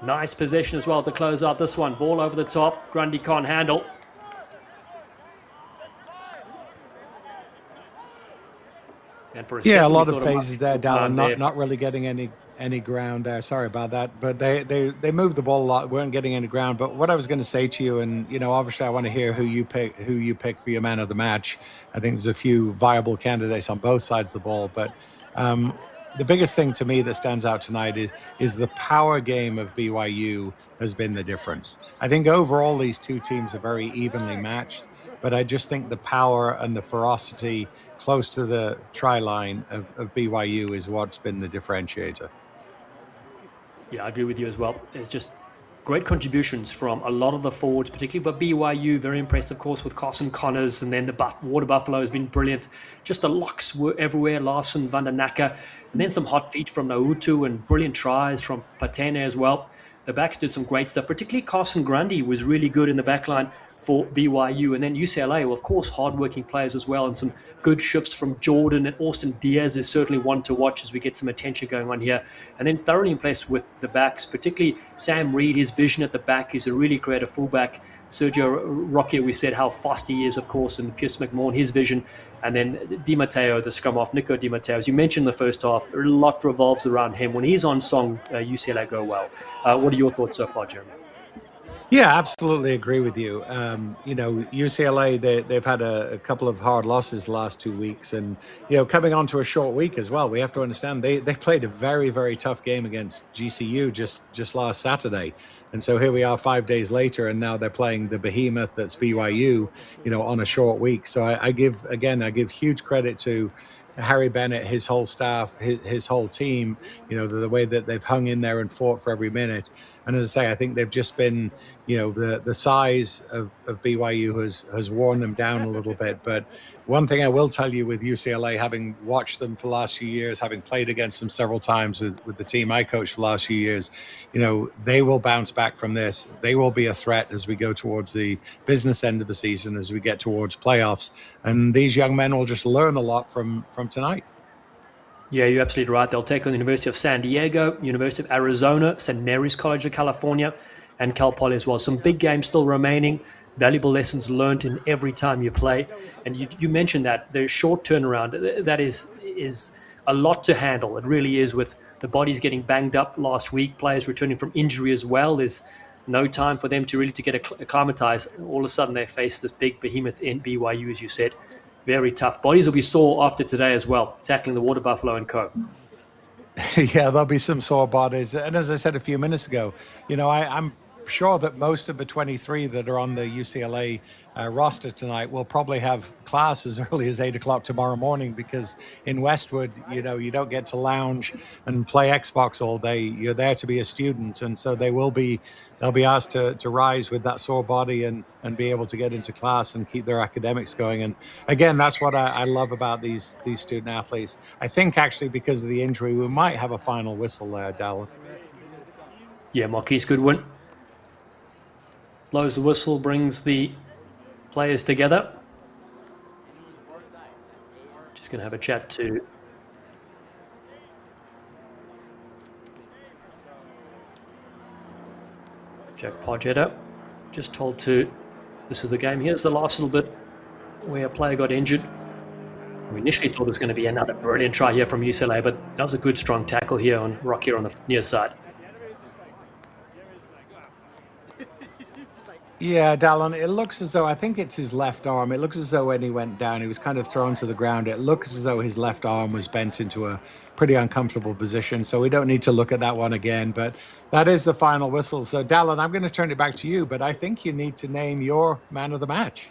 Nice possession as well to close out this one. Ball over the top. Grundy can't handle. And for a lot of phases there, Dallin. Not really getting any ground there. Sorry about that. But they moved the ball a lot. Weren't getting any ground. But what I was going to say to you, and you know, obviously I want to hear who you pick for your man of the match. I think there's a few viable candidates on both sides of the ball, but. The biggest thing to me that stands out tonight is the power game of BYU has been the difference. I think overall these two teams are very evenly matched, but I just think the power and the ferocity close to the try line of BYU is what's been the differentiator. Yeah, I agree with you as well. It's just great contributions from a lot of the forwards, particularly for BYU. Very impressed, of course, with Carson Connors, and then the Water Buffalo has been brilliant. Just the locks were everywhere. Larson, Vandanaka, and then some hot feet from Nautu and brilliant tries from Patene as well. The backs did some great stuff, particularly Carson Grundy was really good in the back line for BYU. And then UCLA, well, of course, hardworking players as well, and some good shifts from Jordan, and Austin Diaz is certainly one to watch as we get some attention going on here. And then thoroughly impressed with the backs, particularly Sam Reed. His vision at the back is a really creative fullback. Sergio Roque, we said how fast he is, of course, and Pierce McMahon, his vision. And then Di Matteo, the scrum half, Nico Di Matteo. As you mentioned in the first half, a lot revolves around him. When he's on song, UCLA go well. What are your thoughts so far, Jeremy? Yeah, absolutely agree with you. You know, UCLA, they've had a couple of hard losses the last 2 weeks, and you know, coming on to a short week as well. We have to understand they played a very, very tough game against GCU just last Saturday, and so here we are 5 days later, and now they're playing the behemoth that's BYU, you know, on a short week. So I give huge credit to Harry Bennett, his whole staff, his whole team, you know, the way that they've hung in there and fought for every minute. And as I say, I think they've just been, you know, the size of BYU has worn them down a little bit. But one thing I will tell you with UCLA, having watched them for the last few years, having played against them several times with the team I coached for the last few years, you know, they will bounce back from this. They will be a threat as we go towards the business end of the season, as we get towards playoffs. And these young men will just learn a lot from tonight. Yeah, you're absolutely right. They'll take on the University of San Diego, University of Arizona, St. Mary's College of California, and Cal Poly as well. Some big games still remaining. Valuable lessons learned in every time you play. And you mentioned that the short turnaround, that is a lot to handle. It really is, with the bodies getting banged up last week, players returning from injury as well. There's no time for them to really get acclimatized. All of a sudden they face this big behemoth in BYU, as you said. Very tough. Bodies will be sore after today as well, tackling the Water Buffalo and co. Yeah, there'll be some sore bodies. And as I said a few minutes ago, you know, I'm sure that most of the 23 that are on the UCLA roster tonight will probably have class as early as 8 o'clock tomorrow morning, because in Westwood, you don't get to lounge and play Xbox all day. You're there to be a student. And so they'll be asked to rise with that sore body and be able to get into class and keep their academics going. And again, that's what I love about these student athletes. I think actually because of the injury, we might have a final whistle there, Dallin. Yeah, Marquise Goodwin blows the whistle, brings the players together. Just going to have a chat to Jack Podgetta. Just told to, this is the game. Here's the last little bit where a player got injured. We initially thought it was going to be another brilliant try here from UCLA, but that was a good strong tackle here on Rock here on the near side. Yeah, Dallin, it looks as though, I think it's his left arm. It looks as though when he went down, he was kind of thrown to the ground. It looks as though his left arm was bent into a pretty uncomfortable position. So we don't need to look at that one again, but that is the final whistle. So Dallin, I'm going to turn it back to you, but I think you need to name your man of the match.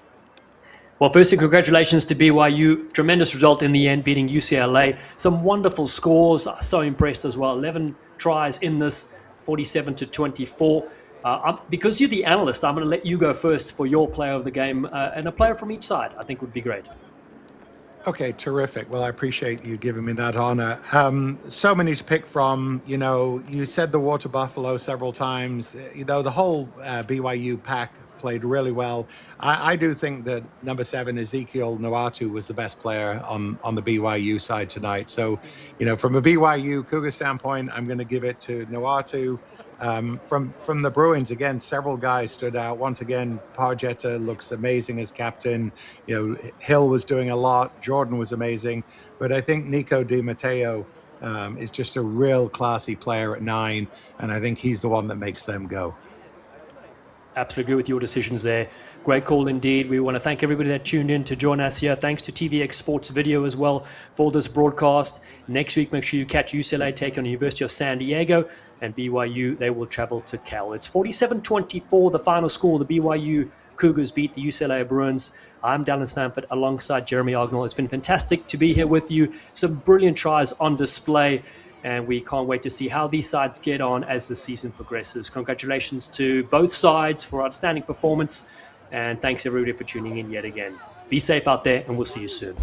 Well, firstly, congratulations to BYU. Tremendous result in the end, beating UCLA. Some wonderful scores. So impressed as well. 11 tries in this, 47-24. Because you're the analyst, I'm going to let you go first for your player of the game, and a player from each side, I think would be great. Okay, terrific. Well, I appreciate you giving me that honor. So many to pick from. You said the Water Buffalo several times. The whole BYU pack played really well. I do think that number 7, Ezekiel Noatu, was the best player on the BYU side tonight. So, from a BYU Cougar standpoint, I'm going to give it to Noatu. From the Bruins, again, several guys stood out. Once again, Podgetta looks amazing as captain. Hill was doing a lot. Jordan was amazing. But I think Nico Di Matteo is just a real classy player at 9. And I think he's the one that makes them go. Absolutely agree with your decisions there. Great call indeed. We want to thank everybody that tuned in to join us here. Thanks to TVX Sports Video as well for this broadcast. Next week, make sure you catch UCLA take on the University of San Diego, and BYU, they will travel to Cal. It's 47-24, the final score. The BYU Cougars beat the UCLA Bruins. I'm Dallin Stanford alongside Jeremy Ognall. It's been fantastic to be here with you. Some brilliant tries on display, and we can't wait to see how these sides get on as the season progresses. Congratulations to both sides for outstanding performance, and thanks everybody for tuning in yet again. Be safe out there, and we'll see you soon.